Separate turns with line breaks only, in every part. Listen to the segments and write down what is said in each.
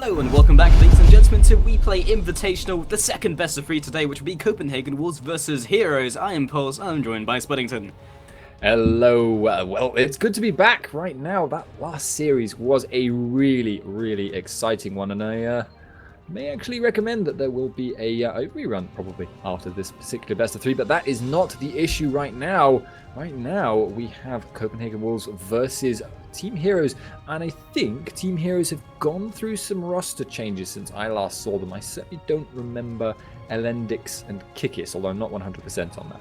Hello and welcome back, ladies and gentlemen, to Weplay Invitational, the second best of 3 today, which will be Copenhagen Wolves versus Heroes. I am Pulse, I'm joined by Spuddington.
Hello, well, it's good to be back right now. That last series was a really exciting one, and I may actually recommend that there will be a rerun probably after this particular best of 3, but that is not the issue right now. Right now, we have Copenhagen Wolves versus Team Heroes, and I think Team Heroes have gone through some roster changes since I last saw them. I certainly don't remember Elendix and Kikis, although I'm not 100% on that.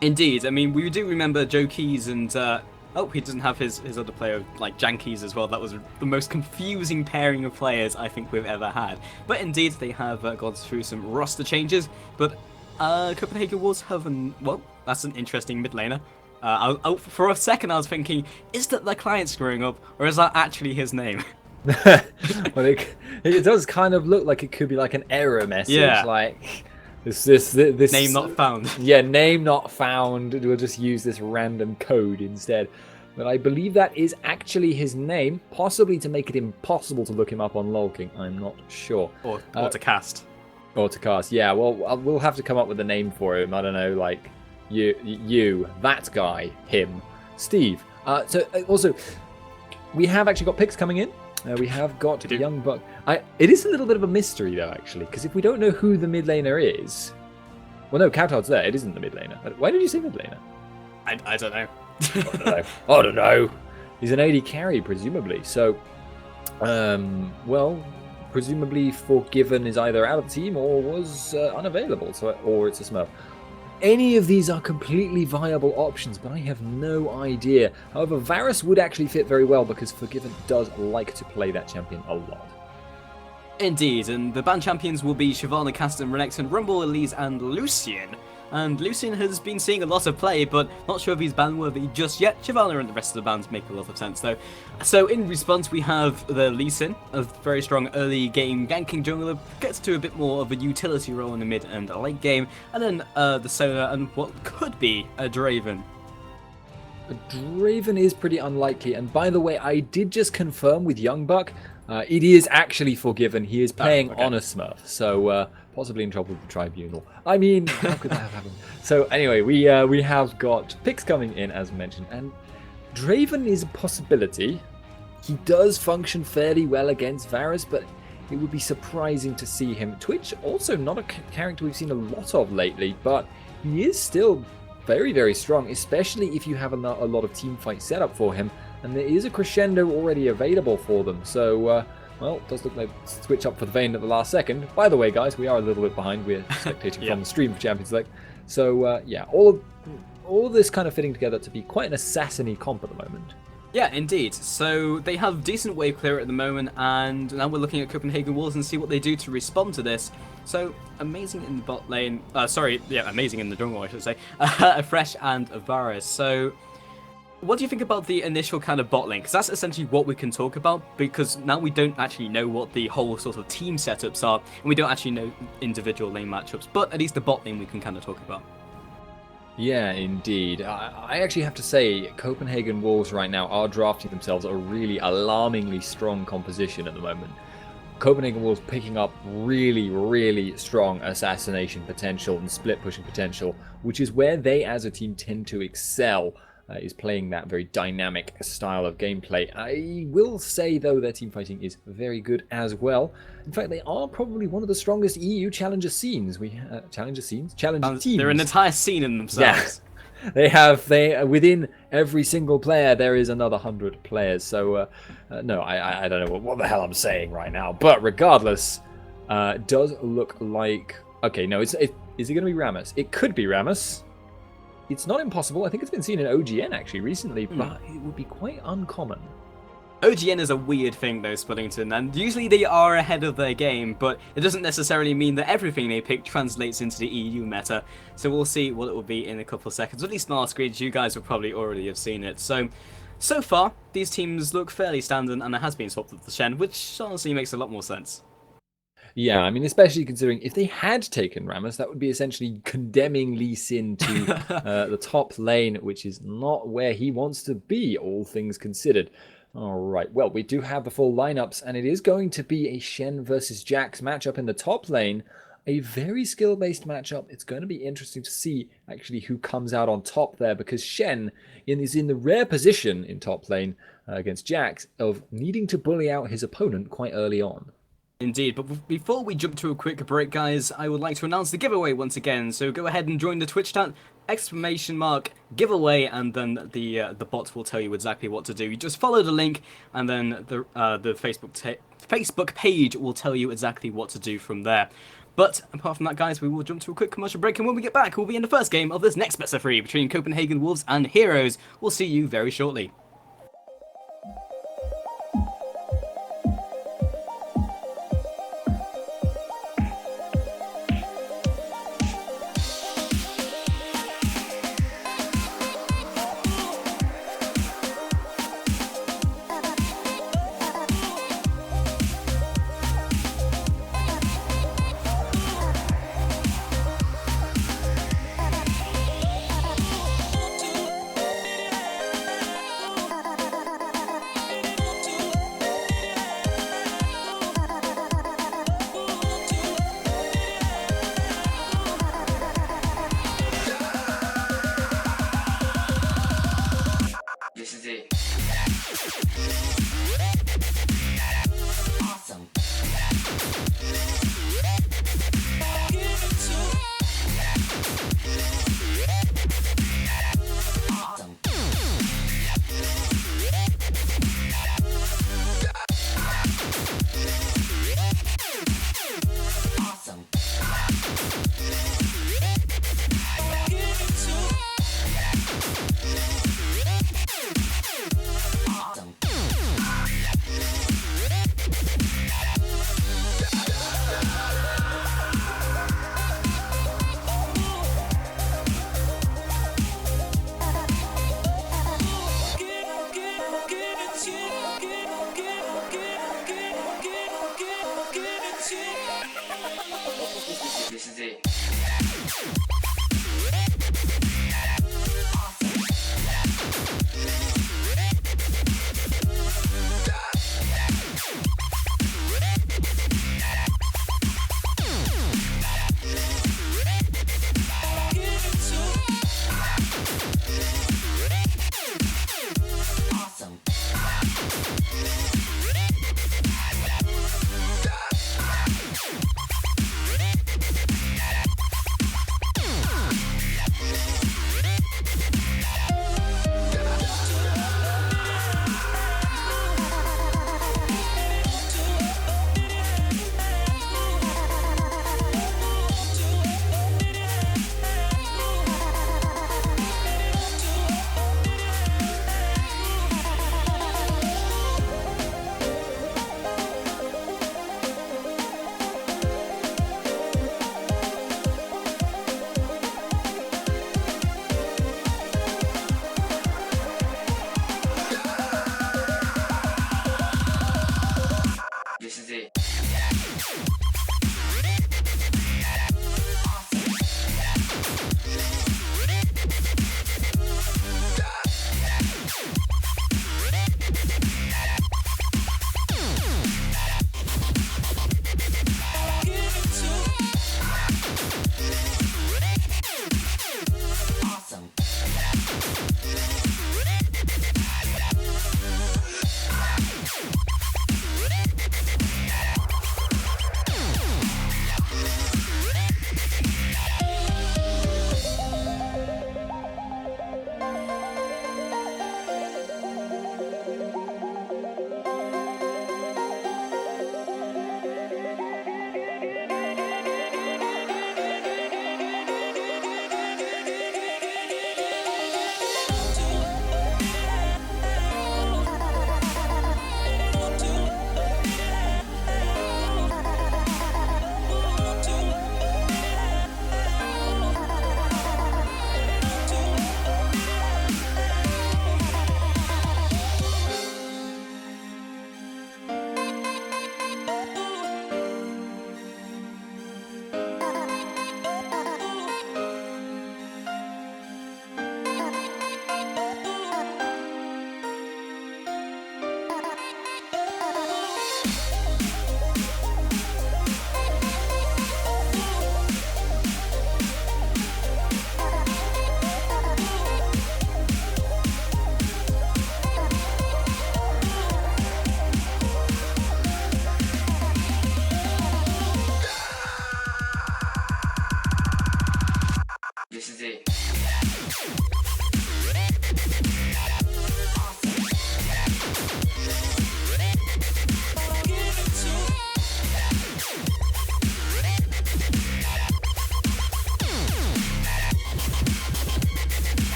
Indeed, I mean, we do remember Joe Keys and, oh, he doesn't have his other player, like Jankeys as well. That was the most confusing pairing of players I think we've ever had. But indeed, they have gone through some roster changes, but Copenhagen Wolves have well, that's an interesting mid laner. For a second, I was thinking, is that the client screwing up, or is that actually his name?
Well, it does kind of look like it could be like an error message, like this
name not found.
Yeah, name not found. We'll just use this random code instead. But I believe that is actually his name, possibly to make it impossible to look him up on LolKing. I'm not sure.
Or to cast.
Or to cast. Yeah. Well, we'll have to come up with a name for him. I don't know, like. You, that guy, him, Steve. So also, we have actually got picks coming in. We have got Young Buck. It is a little bit of a mystery though, actually, because if we don't know who the mid laner is, well, no, Cowtard's there. It isn't the mid laner. Why did you say mid laner?
I don't know.
I don't know. He's an AD carry, presumably. So, well, presumably Forgiven is either out of the team or was unavailable. So, or it's a Smurf. Any of these are completely viable options, but I have no idea. However, Varus would actually fit very well because Forgiven does like to play that champion a lot.
Indeed, and the banned champions will be Shyvana, Castan, Renekton, Rumble, Elise, and Lucian. And Lucian has been seeing a lot of play, but not sure if he's ban-worthy just yet. Shyvana and the rest of the bans make a lot of sense, though. So in response, we have the Lee Sin, a very strong early game ganking jungler, gets to a bit more of a utility role in the mid and late game, and then the Solar and what could be a Draven.
A Draven is pretty unlikely, and by the way, I did just confirm with Young Buck, it is actually Forgiven. He is playing on a Smurf, so possibly in trouble with the Tribunal. I mean, how could that have happened? So anyway, we have got picks coming in, as mentioned, and Draven is a possibility. He does function fairly well against Varus, but it would be surprising to see him. Twitch, also not a character we've seen a lot of lately, but he is still very strong, especially if you have a lot of team fight set up for him, and there is a crescendo already available for them. So, well, it does look like switch up for the Vayne at the last second. By the way, guys, we are a little bit behind. We're spectating from the stream for Champions League. So, yeah, all of this kind of fitting together to be quite an assassin-y comp at the moment.
Yeah, indeed. So they have decent wave clear at the moment, and now we're looking at Copenhagen Wolves and see what they do to respond to this. So, amazing in the bot lane. Amazing in the jungle, I should say. Fresh and Varus. So, what do you think about the initial kind of bot lane? Because that's essentially what we can talk about, because now we don't actually know what the whole sort of team setups are, and we don't actually know individual lane matchups, but at least the bot lane we can kind of talk about.
Yeah, indeed. I actually have to say, Copenhagen Wolves right now are drafting themselves a really alarmingly strong composition at the moment. Copenhagen Wolves picking up really strong assassination potential and split pushing potential, which is where they as a team tend to excel, is playing that very dynamic style of gameplay. I will say, though, their team fighting is very good as well. In fact, they are probably one of the strongest EU challenger scenes. Challenger teams.
They're an entire scene in themselves.
Yeah. They within every single player there is another 100 players. So no, I don't know what the hell I'm saying right now. But regardless, does look like no. Is it going to be Rammus? It could be Rammus. It's not impossible. I think it's been seen in OGN actually recently, but it would be quite uncommon.
OGN is a weird thing though, Spuddington, and usually they are ahead of their game, but it doesn't necessarily mean that everything they pick translates into the EU meta. So we'll see what it will be in a couple of seconds. At least on our screens, you guys will probably already have seen it. So far, these teams look fairly standard, and there has been swapped with the Shen, which honestly makes a lot more sense.
Yeah, I mean, especially considering if they had taken Rammus, that would be essentially condemning Lee Sin to the top lane, which is not where he wants to be, all things considered. All right. Well, we do have the full lineups, and it is going to be a Shen versus Jax matchup in the top lane. A very skill-based matchup. It's going to be interesting to see actually who comes out on top there, because Shen is in the rare position in top lane against Jax of needing to bully out his opponent quite early on.
Indeed, but before we jump to a quick break, guys, I would like to announce the giveaway once again. So go ahead and join the Twitch chat, !giveaway, and then the bot will tell you exactly what to do. You just follow the link, and then the Facebook page will tell you exactly what to do from there. But apart from that, guys, we will jump to a quick commercial break, and when we get back, we'll be in the first game of this next best of 3 between Copenhagen Wolves and Heroes. We'll see you very shortly.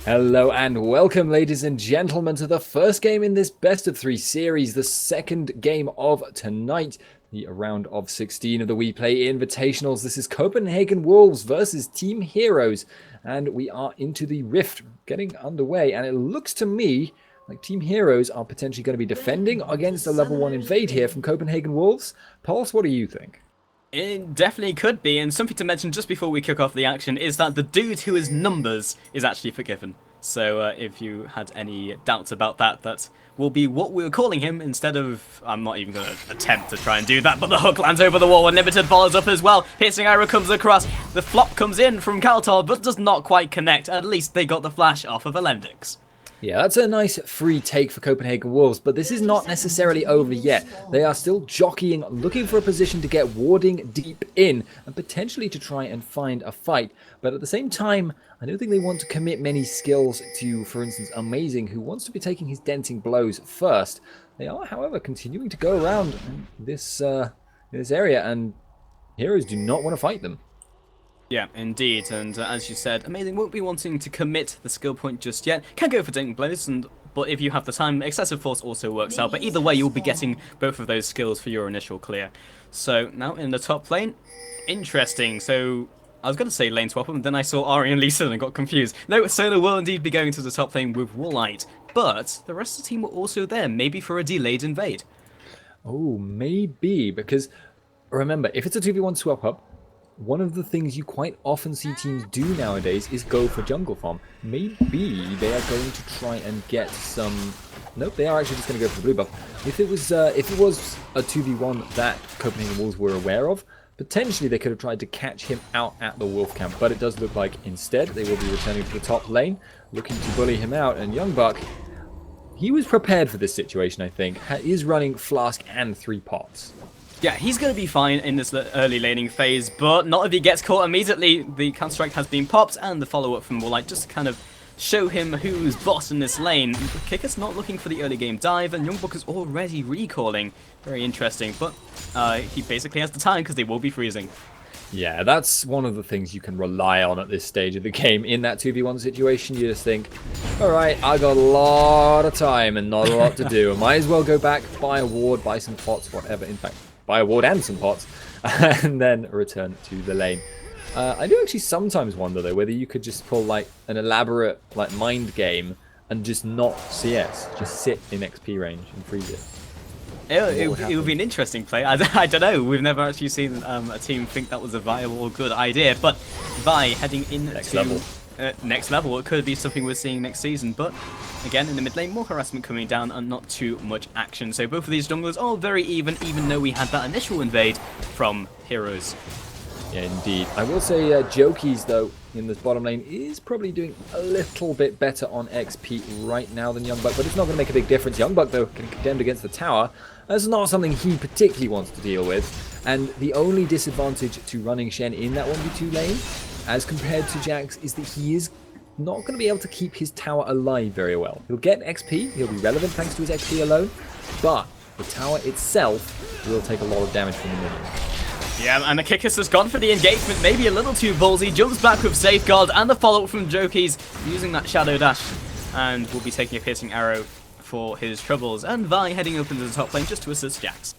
Hello and welcome, ladies and gentlemen, to the first game in this best of 3 series, the second game of tonight, the round of 16 of the Weplay Invitationals. This is Copenhagen Wolves versus Team Heroes, and we are into the Rift, getting underway, and it looks to me like Team Heroes are potentially going to be defending against a level 1 invade here from Copenhagen Wolves. Pulse, what do you think?
It definitely could be, and something to mention just before we kick off the action is that the dude who is numbers is actually forgiven. So if you had any doubts about that, that will be what we were calling him instead of... I'm not even going to attempt to try and do that, but the hook lands over the wall and Limited follows up as well. Piercing arrow comes across, the flop comes in from Kaltor, but does not quite connect. At least they got the flash off of Alendix.
Yeah, that's a nice free take for Copenhagen Wolves, but this is not necessarily over yet. They are still jockeying, looking for a position to get warding deep in and potentially to try and find a fight. But at the same time, I don't think they want to commit many skills to, for instance, Amazing, who wants to be taking his denting blows first. They are, however, continuing to go around this area, and Heroes do not want to fight them.
Yeah, indeed, and as you said, Amazing won't be wanting to commit the skill point just yet. Can go for denting blows, but if you have the time, Excessive Force also works out. But either way, you'll be getting both of those skills for your initial clear. So now in the top lane, interesting. So I was going to say lane swap them, then I saw Ari and Lisa and got confused. No, Solo will indeed be going to the top lane with Woolite, but the rest of the team were also there, maybe for a delayed invade.
Oh, maybe, because remember, if it's a 2v1 swap up, one of the things you quite often see teams do nowadays is go for jungle farm. Maybe they are going to try and get some... Nope, they are actually just going to go for the blue buff. If it was a 2v1 that Copenhagen Wolves were aware of, potentially they could have tried to catch him out at the wolf camp. But it does look like instead they will be returning to the top lane, looking to bully him out. And Youngbuck, he was prepared for this situation, I think. He is running Flask and 3 pots.
Yeah, he's going to be fine in this early laning phase, but not if he gets caught immediately. The counter-strike has been popped, and the follow-up from Woolite just to kind of show him who's boss in this lane. Kicker's not looking for the early game dive, and Youngbuck is already recalling. Very interesting, but he basically has the time because they will be freezing.
Yeah, that's one of the things you can rely on at this stage of the game. In that 2v1 situation, you just think, alright, I got a lot of time and not a lot to do. I might as well go back, buy a ward, buy some pots, whatever. In fact, buy a ward and some pots, and then return to the lane. I do actually sometimes wonder, though, whether you could just pull, like, an elaborate, like, mind game and just not CS. Just sit in XP range and freeze it.
It would be an interesting play. I don't know. We've never actually seen a team think that was a viable or good idea. But Vi heading into next level, it could be something we're seeing next season. But again, in the mid lane, more harassment coming down and not too much action. So both of these junglers are very even though we had that initial invade from Heroes.
Yeah, indeed. I will say Jokies, though, in this bottom lane is probably doing a little bit better on XP right now than Youngbuck, but it's not going to make a big difference. Youngbuck, though, getting condemned against the tower. That's not something he particularly wants to deal with. And the only disadvantage to running Shen in that 1v2 lane, as compared to Jax, is that he is not going to be able to keep his tower alive very well. He'll get XP, he'll be relevant thanks to his XP alone, but the tower itself will take a lot of damage from the minions.
Yeah, and the Kikis has gone for the engagement, maybe a little too ballsy, jumps back with Safeguard, and the follow-up from Jokies, using that Shadow Dash, and will be taking a piercing arrow for his troubles, and Vi heading up into the top lane just to assist Jax.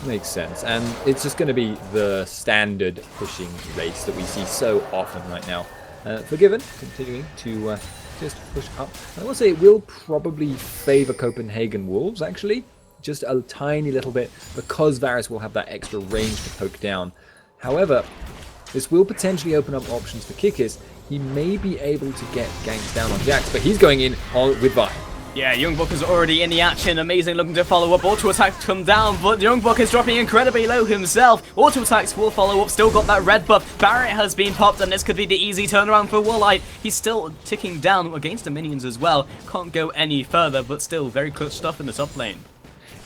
Makes sense, and it's just going to be the standard pushing race that we see so often right now. Forgiven, continuing to just push up. I will say it will probably favour Copenhagen Wolves, actually. Just a tiny little bit, because Varus will have that extra range to poke down. However, this will potentially open up options for Kikis. He may be able to get ganked down on Jax, but he's going in with Vi.
Yeah, Youngbuck is already in the action. Amazing looking to follow up. Auto attacks come down, but Youngbuck is dropping incredibly low himself. Auto attacks will follow up. Still got that red buff. Barret has been popped, and this could be the easy turnaround for Woolite. He's still ticking down against the minions as well. Can't go any further, but still very clutch stuff in the top lane.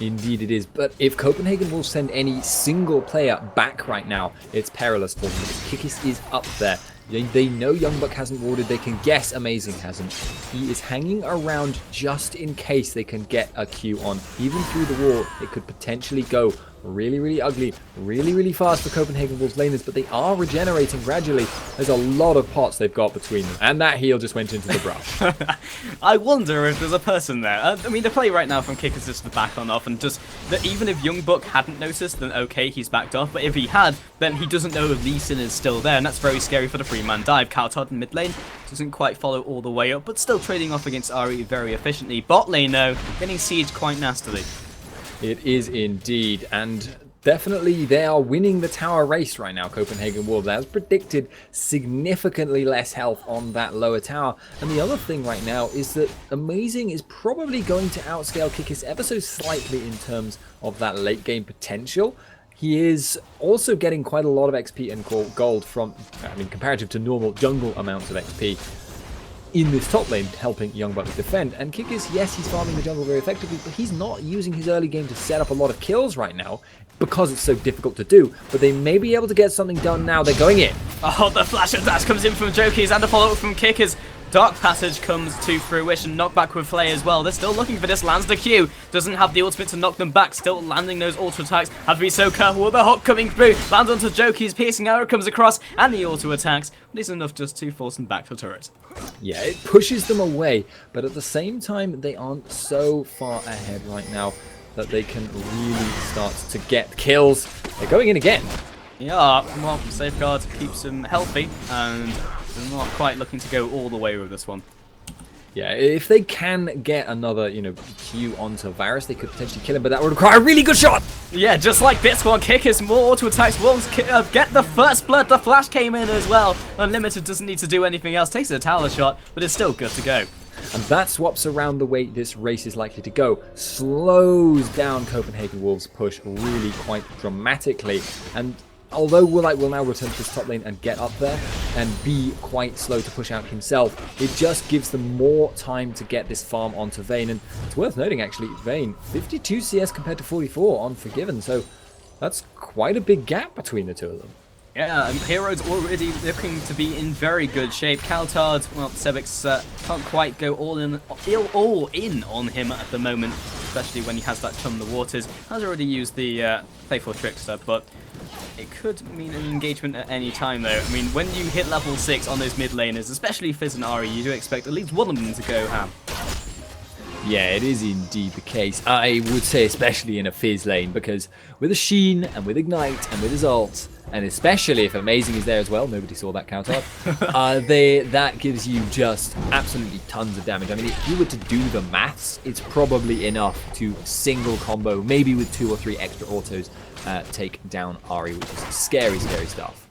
Indeed it is, but if Copenhagen will send any single player back right now, it's perilous for them because Kikis is up there. They know Youngbuck hasn't warded, they can guess Amazing hasn't. He is hanging around just in case they can get a Q on. Even through the wall, it could potentially go really, really ugly, really, really fast for Copenhagen Wolves laners, but they are regenerating gradually. There's a lot of pots they've got between them, and that heal just went into the brush.
I wonder if there's a person there. I mean, the play right now from Kick is just the back on off, and just that even if Youngbuck hadn't noticed, then okay, he's backed off, but if he had, then he doesn't know if Lee Sin is still there, and that's very scary for the three-man dive. Kaltard in mid lane doesn't quite follow all the way up, but still trading off against Ari very efficiently. Bot lane, though, getting sieged quite nastily.
It is indeed, and definitely they are winning the tower race right now, Copenhagen Wolves. As predicted, significantly less health on that lower tower. And the other thing right now is that Amazing is probably going to outscale Kikis ever so slightly in terms of that late game potential. He is also getting quite a lot of XP and gold from, I mean, comparative to normal jungle amounts of XP in this top lane, helping Youngbuck defend. And Kikis, yes, he's farming the jungle very effectively, but he's not using his early game to set up a lot of kills right now because it's so difficult to do. But they may be able to get something done now. They're going in.
Oh, the flash of dash comes in from Jokies and the follow-up from Kickers. Dark Passage comes to fruition, knockback with Flay as well. They're still looking for this, lands the Q. Doesn't have the ultimate to knock them back, still landing those auto attacks. Have to be so careful with the hook coming through. Lands onto Jokies, piercing arrow comes across, and the auto attacks. But it's enough just to force them back to turret.
Yeah, it pushes them away, but at the same time, they aren't so far ahead right now that they can really start to get kills. They're going in again.
Yeah, well, Safeguard keeps him healthy, and they're not quite looking to go all the way with this one.
Yeah, if they can get another, Q onto Varus, they could potentially kill him, but that would require a really good shot!
Yeah, just like this one, Kickers, more auto attacks, won't get the first blood, the flash came in as well. Unlimited doesn't need to do anything else, takes a tower shot, but it's still good to go.
And that swaps around the way this race is likely to go. Slows down Copenhagen Wolves' push really quite dramatically, and although Woolite will now return to this top lane and get up there and be quite slow to push out himself, it just gives them more time to get this farm onto Vayne. And it's worth noting, actually, Vayne, 52 CS compared to 44 on Forgiven, so that's quite a big gap between the two of them.
Yeah, Hero's already looking to be in very good shape. Kaltard, well, Sebix can't quite go all in on him at the moment, especially when he has that Chum the Waters. Has already used the Playful Trickster, but it could mean an engagement at any time, though. I mean, when you hit level 6 on those mid laners, especially Fizz and Ari, you do expect at least one of them to go ham.
Yeah, it is indeed the case. I would say especially in a Fizz lane, because with a Sheen and with Ignite and with his ult, and especially if Amazing is there as well, nobody saw that counter, that gives you just absolutely tons of damage. I mean, if you were to do the maths, it's probably enough to single combo, maybe with 2 or 3 extra autos, take down Ari, which is scary, scary stuff.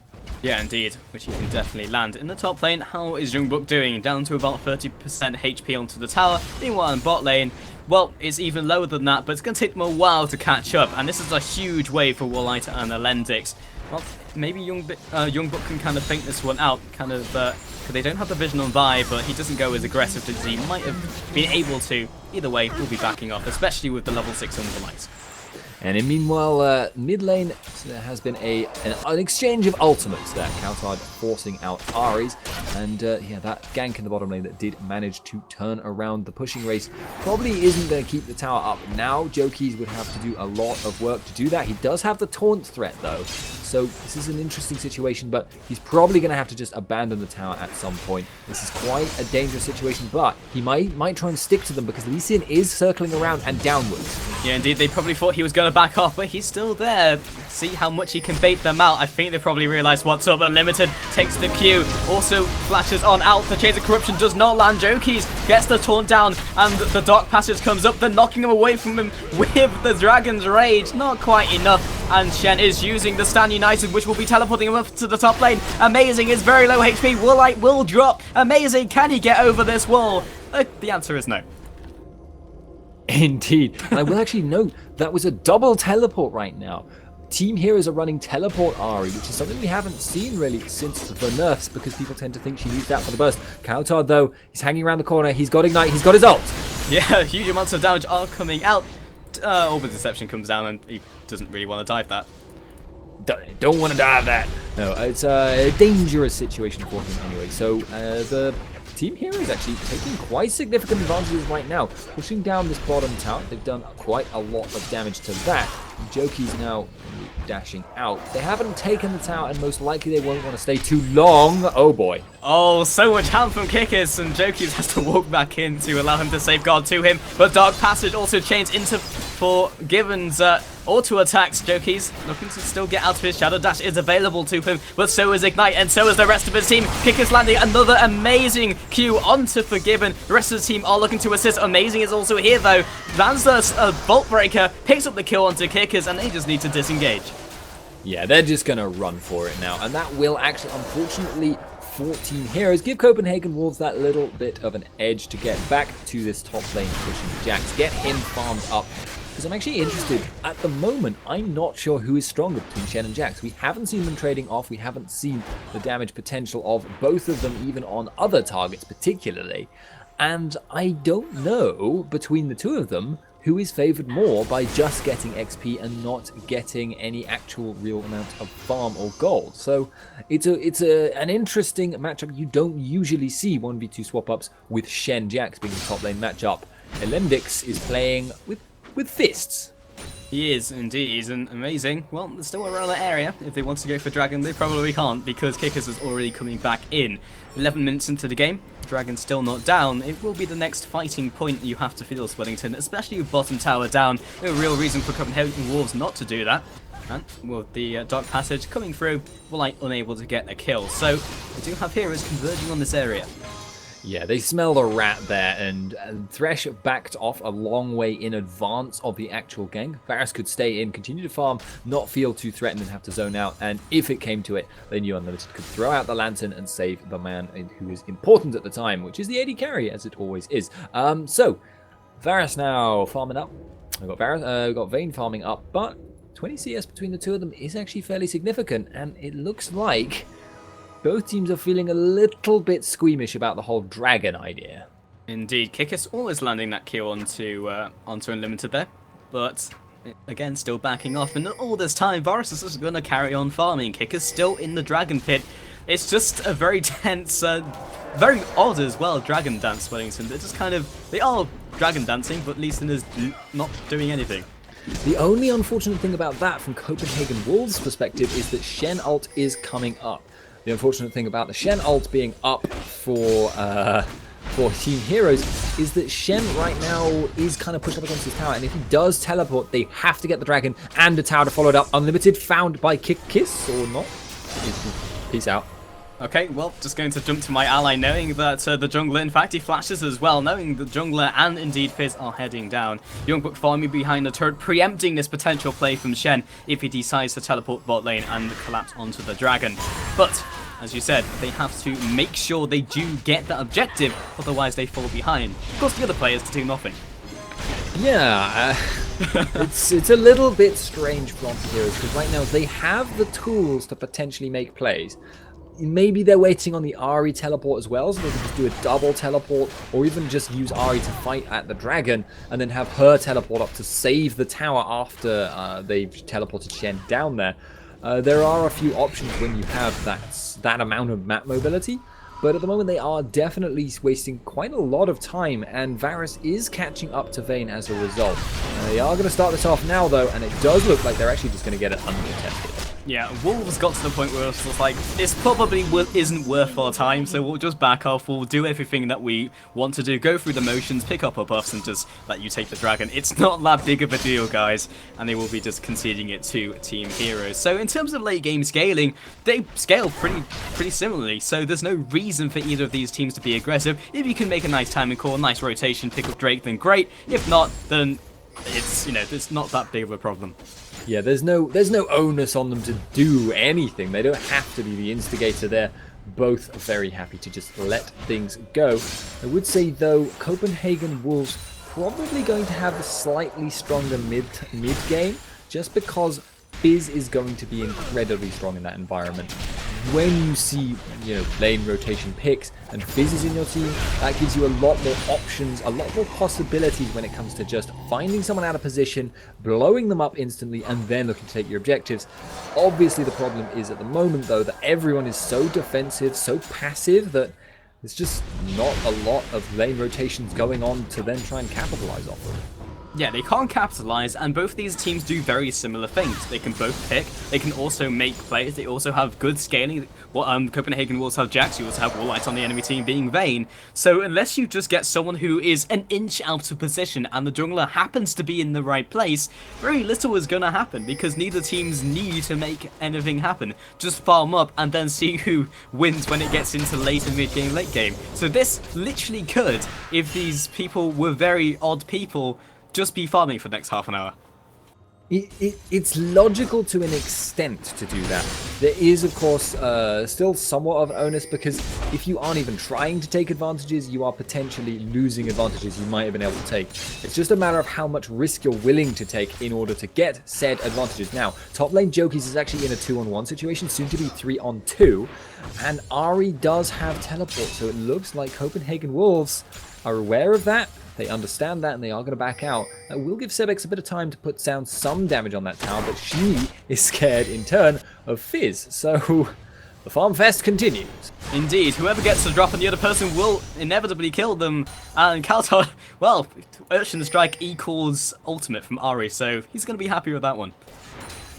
Yeah, indeed, which he can definitely land. In the top lane, how is Youngbuck doing? Down to about 30% HP onto the tower. Meanwhile, in bot lane, well, it's even lower than that, but it's going to take them a while to catch up, and this is a huge wave for Woolite and Alendix. Well, maybe Youngbuck can kind of think this one out, because they don't have the vision on Vi, but he doesn't go as aggressive as he might have been able to. Either way, we'll be backing off, especially with the level 6 Underlights.
And meanwhile, mid lane, there has been an exchange of ultimates there. Kaltard forcing out Ares, and yeah, that gank in the bottom lane that did manage to turn around the pushing race probably isn't going to keep the tower up. Now, Jokies would have to do a lot of work to do that. He does have the taunt threat, though, so this is an interesting situation, but he's probably going to have to just abandon the tower at some point. This is quite a dangerous situation, but he might try and stick to them because Lee Sin is circling around and downwards.
Yeah, indeed, they probably thought he was going to back off, but he's still there. See how much he can bait them out. I think they probably realized what's up. Unlimited takes the Q, also flashes on out. The Chains of Corruption does not land. Jokies gets the taunt down, and the Dark Passage comes up. They're knocking him away from him with the Dragon's Rage. Not quite enough, and Shen is using the Stand United, which will be teleporting him up to the top lane. Amazing is very low HP. Woolite will drop. Amazing, can he get over this wall? The answer is no.
Indeed. And I will actually note that was a double teleport right now. Team Heroes are running teleport Ari, which is something we haven't seen really since the nerfs, because people tend to think she used that for the burst. Cowtard, though, he's hanging around the corner. He's got Ignite. He's got his ult.
Yeah, huge amounts of damage are coming out. Orbit Deception comes down, and he doesn't really want to dive that.
Don't want to dive that. No, it's a dangerous situation for him anyway. So the Team Hero is actually taking quite significant advantages right now, pushing down this bottom tower. They've done quite a lot of damage to that. Joki's now dashing out. They haven't taken the tower, and most likely they won't want to stay too long. Oh boy.
Oh, so much help from Kikis, and Joki's has to walk back in to allow him to safeguard to him. But Dark Passage also changed into Forgiven's auto attacks. Joki's looking to still get out of his Shadow Dash is available to him, but so is Ignite, and so is the rest of his team. Kikis landing another amazing Q onto Forgiven. The rest of the team are looking to assist. Amazing is also here though. Lands a Bolt Breaker, picks up the kill onto Kikis, and they just need to disengage.
Yeah, they're just going to run for it now, and that will actually, unfortunately, 14 Heroes give Copenhagen Wolves that little bit of an edge to get back to this top lane, pushing Jax, get him farmed up. Because I'm actually interested, at the moment, I'm not sure who is stronger between Shen and Jax. We haven't seen them trading off, we haven't seen the damage potential of both of them, even on other targets particularly. And I don't know, between the two of them, who is favored more by just getting XP and not getting any actual real amount of farm or gold. So it's an interesting matchup. You don't usually see 1v2 swap-ups with Shen Jax being the top lane matchup. Elendix is playing with fists.
He is, indeed. He's amazing. Well, there's still around that area. If they want to go for Dragon, they probably can't, because Kikis is already coming back in. 11 minutes into the game, Dragon's still not down. It will be the next fighting point you have to feel, Sweatington, especially with bottom tower down. No real reason for Copenhagen Wolves not to do that. And with the Dark Passage coming through, we're unable to get a kill. So we do have heroes converging on this area.
Yeah, they smell the rat there, and Thresh backed off a long way in advance of the actual gang. Varus could stay in, continue to farm, not feel too threatened and have to zone out, and if it came to it, they knew Unlimited could throw out the lantern and save the man who is important at the time, which is the AD carry, as it always is. So, Varus now farming up. We've got Vayne farming up, but 20 CS between the two of them is actually fairly significant, and it looks like both teams are feeling a little bit squeamish about the whole dragon idea.
Indeed, Kikis always landing that kill onto Unlimited there, but again, still backing off. And all this time, Varus is just going to carry on farming. Kikis still in the dragon pit. It's just a very tense, very odd as well, dragon dance, Wellington. They're just they are dragon dancing, but Lee Sin is not doing anything.
The only unfortunate thing about that from Copenhagen Wolves' perspective is that Shen ult is coming up. The unfortunate thing about the Shen ult being up for Team Heroes is that Shen right now is kind of pushed up against his tower, and if he does teleport, they have to get the dragon and the tower to follow it up. Unlimited found by Kiss or not? Peace out.
Okay, well, just going to jump to my ally, knowing that the jungler, in fact, he flashes as well, knowing the jungler and indeed Fizz are heading down. Youngbuck farming behind the turret, preempting this potential play from Shen if he decides to teleport bot lane and collapse onto the dragon. But, as you said, they have to make sure they do get that objective, otherwise they fall behind. Of course, the other players do nothing.
Yeah, it's a little bit strange from Heroes, because right now they have the tools to potentially make plays. Maybe they're waiting on the Ahri teleport as well, so they can just do a double teleport, or even just use Ahri to fight at the dragon, and then have her teleport up to save the tower after they've teleported Shen down there. There are a few options when you have that amount of map mobility, but at the moment they are definitely wasting quite a lot of time, and Varus is catching up to Vayne as a result. They are going to start this off now though, and it does look like they're actually just going to get it uncontested.
Yeah, Wolves got to the point where it's just like, this probably isn't worth our time, so we'll just back off, we'll do everything that we want to do, go through the motions, pick up our buffs, and just let you take the dragon. It's not that big of a deal, guys, and they will be just conceding it to Team Heroes. So in terms of late game scaling, they scale pretty similarly, so there's no reason for either of these teams to be aggressive. If you can make a nice timing call, nice rotation, pick up Drake, then great. If not, then it's, it's not that big of a problem.
Yeah, there's no onus on them to do anything. They don't have to be the instigator. They're both very happy to just let things go. I would say, though, Copenhagen Wolves probably going to have a slightly stronger mid game, just because Fizz is going to be incredibly strong in that environment. When you see, lane rotation picks and Fizz is in your team, that gives you a lot more options, a lot more possibilities when it comes to just finding someone out of position, blowing them up instantly, and then looking to take your objectives. Obviously, the problem is at the moment, though, that everyone is so defensive, so passive, that there's just not a lot of lane rotations going on to then try and capitalize off of.
Yeah, they can't capitalize, and both these teams do very similar things. They can both pick, they can also make plays, they also have good scaling. Copenhagen Wolves have Jax, you also have Warlight on the enemy team being Vayne. So unless you just get someone who is an inch out of position and the jungler happens to be in the right place, very little is going to happen, because neither teams need to make anything happen. Just farm up and then see who wins when it gets into late and mid game, late game. So this literally could, if these people were very odd people, just be farming for the next half an hour.
It's logical to an extent to do that. There is, of course, still somewhat of onus, because if you aren't even trying to take advantages, you are potentially losing advantages you might have been able to take. It's just a matter of how much risk you're willing to take in order to get said advantages. Now, top lane Jokies is actually in a 2-on-1 situation, soon to be 3-on-2, and Ahri does have teleport, so it looks like Copenhagen Wolves are aware of that. They understand that, and they are going to back out. That will give Sebex a bit of time to put down some damage on that tower, but she is scared in turn of Fizz. So the farm fest continues.
Indeed, whoever gets the drop on the other person will inevitably kill them. And Kaltar, well, Urchin Strike equals ultimate from Ahri, so he's going to be happy with that one.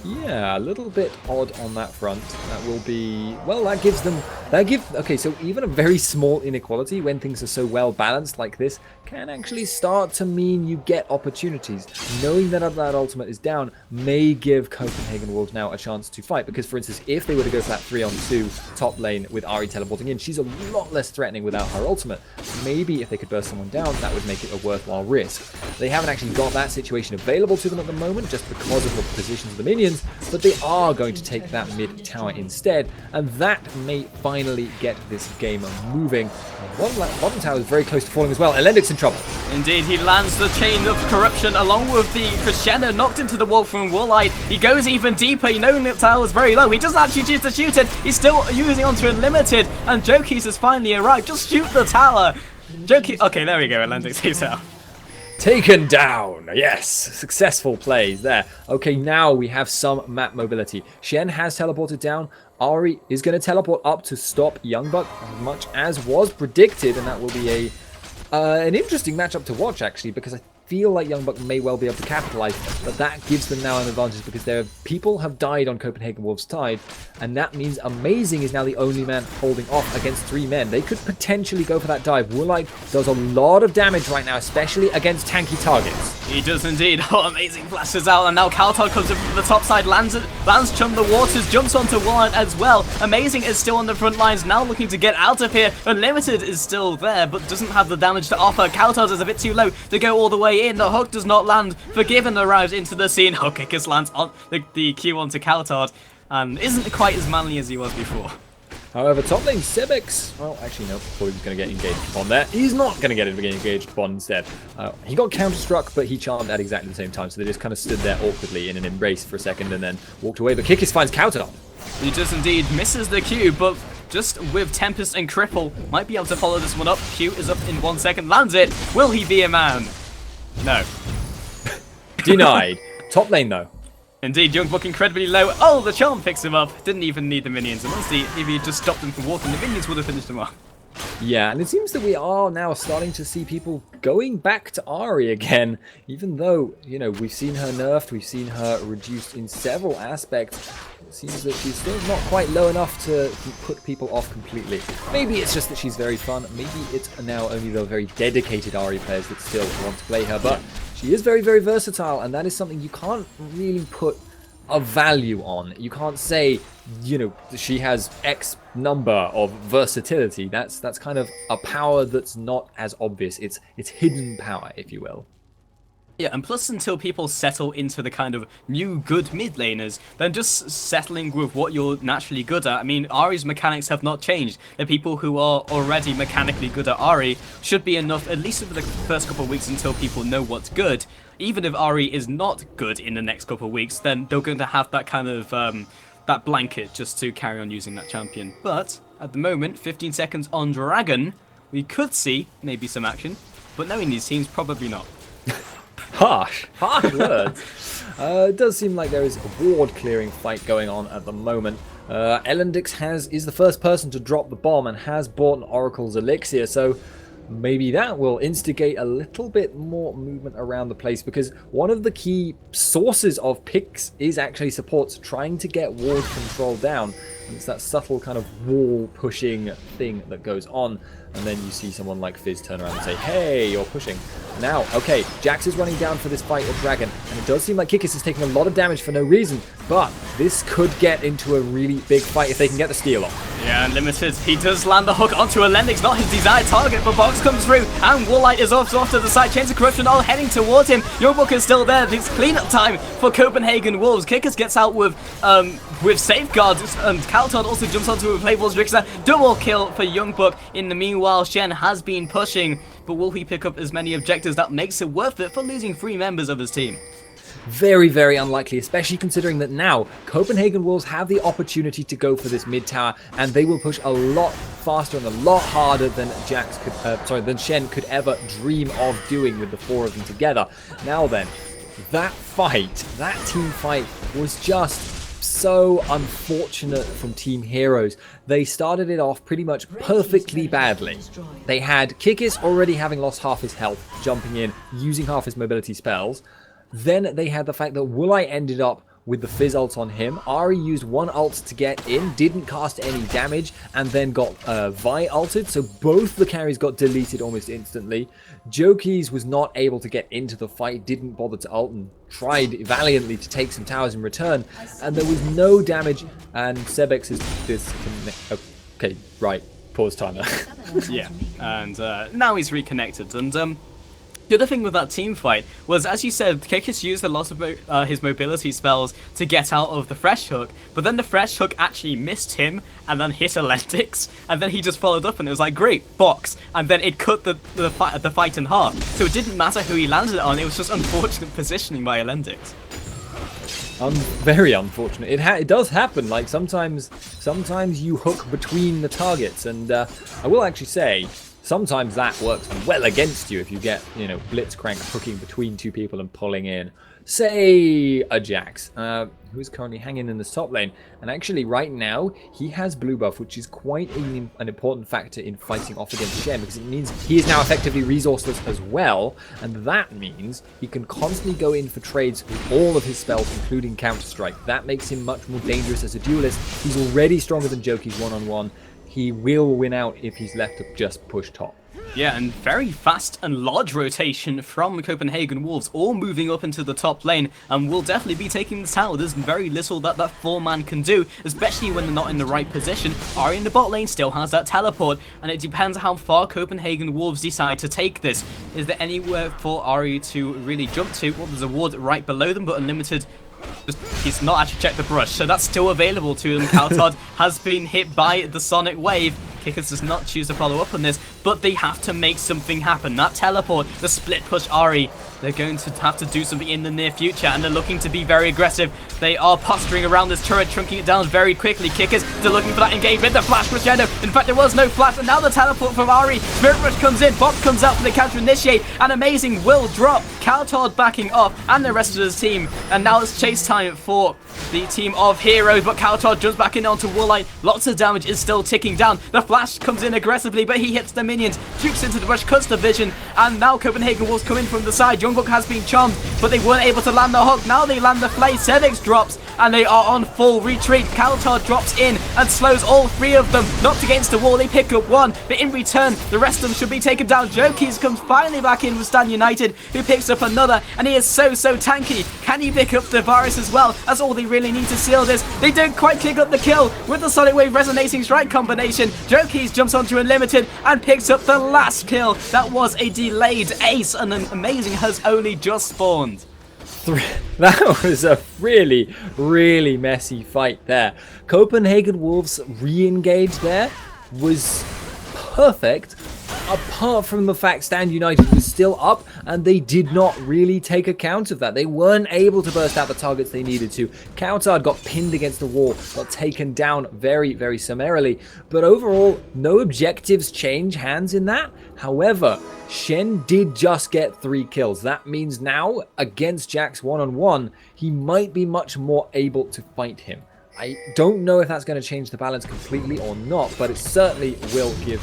Yeah, a little bit odd on that front. That will be, well, okay, so even a very small inequality when things are so well balanced like this can actually start to mean you get opportunities. Knowing that that ultimate is down may give Copenhagen Wolves now a chance to fight, because for instance, if they were to go for that 3-on-2 top lane with Ahri teleporting in, she's a lot less threatening without her ultimate. Maybe if they could burst someone down, that would make it a worthwhile risk. They haven't actually got that situation available to them at the moment, just because of the positions of the minions, but they are going to take that mid tower instead, and that may finally get this game moving. Bottom tower is very close to falling as well. Elendik's in trouble.
Indeed, he lands the chain of corruption along with the crescendo knocked into the wall from Warlight. He goes even deeper, knowing that tower is very low. He doesn't actually choose to shoot it. He's still using onto Unlimited, and Jokies has finally arrived. Just shoot the tower. Jokies, okay, there we go. Elendik saves out.
Taken down. Yes, successful plays there. Okay, now we have some map mobility. Shen has teleported down. Ahri is going to teleport up to stop Youngbuck, much as was predicted, and that will be an interesting matchup to watch, actually, because I feel like Youngbuck may well be able to capitalize, but that gives them now an advantage, because people have died on Copenhagen Wolves' side, and that means Amazing is now the only man holding off against 3 men. They could potentially go for that dive. Warlight does a lot of damage right now, especially against tanky targets.
He does indeed. Oh, Amazing flashes out, and now Kaltar comes in from the top side, lands Chum the Waters, jumps onto Warlight as well. Amazing is still on the front lines, now looking to get out of here. Unlimited is still there, but doesn't have the damage to offer. Kaltar is a bit too low to go all the way in. The hook does not land. Forgiven arrives into the scene. Hook kickers lands on the Q onto Kaltar, and isn't quite as manly as he was before.
However, top lane Sebex, well, actually no, thought he was going to get engaged upon there. He's not going to get engaged upon instead. He got counter-struck, but he charmed at exactly the same time, so they just kind of stood there awkwardly in an embrace for a second and then walked away. But Kikis finds counter.
He does indeed, misses the Q, but just with Tempest and Cripple, might be able to follow this one up. Q is up in 1 second, lands it. Will he be a man? No.
Denied. Top lane though.
Indeed, Youngbuck incredibly low. Oh, the charm picks him up. Didn't even need the minions. And honestly, if he had just stopped them from walking, the minions would have finished him off.
Yeah, and it seems that we are now starting to see people going back to Ahri again, even though, we've seen her nerfed, we've seen her reduced in several aspects. It seems that she's still not quite low enough to put people off completely. Maybe it's just that she's very fun. Maybe it's now only the very dedicated Ahri players that still want to play her, but she is very, very versatile, and that is something you can't really put a value on. You can't say, she has X number of versatility. That's kind of a power that's not as obvious. It's hidden power, if you will.
Yeah, and plus until people settle into the kind of new good mid laners, then just settling with what you're naturally good at. I mean, Ahri's mechanics have not changed. The people who are already mechanically good at Ahri should be enough, at least for the first couple of weeks until people know what's good. Even if Ahri is not good in the next couple of weeks, then they're going to have that kind of, that blanket just to carry on using that champion. But, at the moment, 15 seconds on Dragon, we could see maybe some action, but knowing these teams, probably not.
Harsh words. It does seem like there is a ward clearing fight going on at the moment. Elendix is the first person to drop the bomb and has bought an Oracle's Elixir, so maybe that will instigate a little bit more movement around the place, because one of the key sources of picks is actually supports trying to get ward control down. And it's that subtle kind of wall pushing thing that goes on. And then you see someone like Fizz turn around and say, hey, you're pushing. Now, okay, Jax is running down for this fight at Dragon, and it does seem like Kikis is taking a lot of damage for no reason, but this could get into a really big fight if they can get the steal off.
Yeah, Limited, he does land the hook onto Elendix, not his desired target, but Box comes through, and Warlight is off to the side, Chains of Corruption all heading towards him. Youngbook is still there, it's cleanup time for Copenhagen Wolves. Kickers gets out with safeguards, and Kaltod also jumps onto a Playballs Trickster. Double kill for Youngbook. In the meanwhile, Shen has been pushing, but will he pick up as many objectives that makes it worth it for losing 3 members of his team?
Very, very unlikely, especially considering that now Copenhagen Wolves have the opportunity to go for this mid tower, and they will push a lot faster and a lot harder than than Shen could ever dream of doing with the 4 of them together. Now then, that team fight was just so unfortunate from Team Heroes. They started it off pretty much perfectly badly. They had Kikis already having lost half his health, jumping in, using half his mobility spells. Then they had the fact that Woolite ended up with the Fizz ult on him. Ahri used 1 ult to get in, didn't cast any damage, and then got Vi ulted, so both the carries got deleted almost instantly. Jokis was not able to get into the fight, didn't bother to ult, and tried valiantly to take some towers in return, and there was no damage, and Sebex is disconnected. Okay, right, pause timer.
Yeah, and now he's reconnected, and the other thing with that team fight was, as you said, Kikis used a lot of his mobility spells to get out of the Fresh Hook, but then the Fresh Hook actually missed him and then hit Elendix, and then he just followed up and it was like, great, box, and then it cut the fight in half. So it didn't matter who he landed it on, it was just unfortunate positioning by Elendix.
Very unfortunate. It does happen. Like sometimes you hook between the targets, and I will actually say, sometimes that works well against you if you get, Blitzcrank hooking between 2 people and pulling in, say, a Jax, who is currently hanging in the top lane. And actually, right now, he has blue buff, which is quite an important factor in fighting off against Shen, because it means he is now effectively resourceless as well, and that means he can constantly go in for trades with all of his spells, including Counter-Strike. That makes him much more dangerous as a duelist. He's already stronger than Jokis one-on-one. He will win out if he's left to just push top.
Yeah, and very fast and large rotation from Copenhagen Wolves, all moving up into the top lane, and will definitely be taking the tower. There's very little that 4-man can do, especially when they're not in the right position. Ahri in the bot lane still has that teleport, and it depends how far Copenhagen Wolves decide to take this. Is there anywhere for Ahri to really jump to? Well, there's a ward right below them, but Unlimited, he's not actually checked the brush, so that's still available to him. Kaltod has been hit by the Sonic Wave. Kickers does not choose to follow up on this, but they have to make something happen. That teleport, the split push Ahri, they're going to have to do something in the near future, and they're looking to be very aggressive. They are posturing around this turret, trunking it down very quickly. Kickers, they're looking for that engagement. The flash crescendo. In fact, there was no flash, and now the teleport from Ahri. Spirit Rush comes in, Box comes out for the counter initiate, and Amazing will drop. Kaltod backing off, and the rest of his team. And now it's chase time for the team of Heroes, but Kaltod jumps back in onto Warlight. Lots of damage is still ticking down. The flash comes in aggressively, but he hits the minions, jukes into the rush, cuts the vision, and now Copenhagen Wolves come in from the side. Youngbook has been charmed. but they weren't able to land the hook. Now they land the flay. Sevix drops, and they are on full retreat. Kaltar drops in and slows all three of them. Knocked against the wall, they pick up one, but in return, the rest of them should be taken down. Jokies comes finally back in with Stan United, who picks up another, and he is so tanky. Can he pick up the virus as well? That's all they really need to seal this. They don't quite pick up the kill with the Sonic Wave Resonating Strike combination. Jokies jumps onto Unlimited and picks up the last kill. That was a delayed ace, and an Amazing has only just spawned.
That was a really messy fight there. Copenhagen Wolves re-engage there was perfect, apart from the fact Stand United was still up and they did not really take account of that. They weren't able to burst out the targets they needed to. Coutard got pinned against the wall, got taken down very summarily, but overall no objectives change hands in that. However, Shen did just get 3 kills. That means now against Jax one-on-one, he might be much more able to fight him. I don't know if that's going to change the balance completely or not, but it certainly will it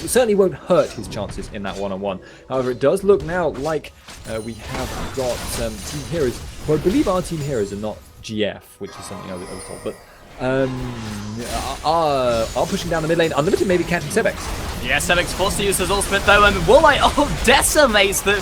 certainly won't hurt his chances in that one-on-one. However, it does look now like we have got Team Heroes. Well, I believe our Team Heroes are not GF, which is something I was told, but are pushing down the mid lane. Unlimited maybe catching Sebex.
Yeah, Sebex forced to use his ultimate though, and Woolite decimates the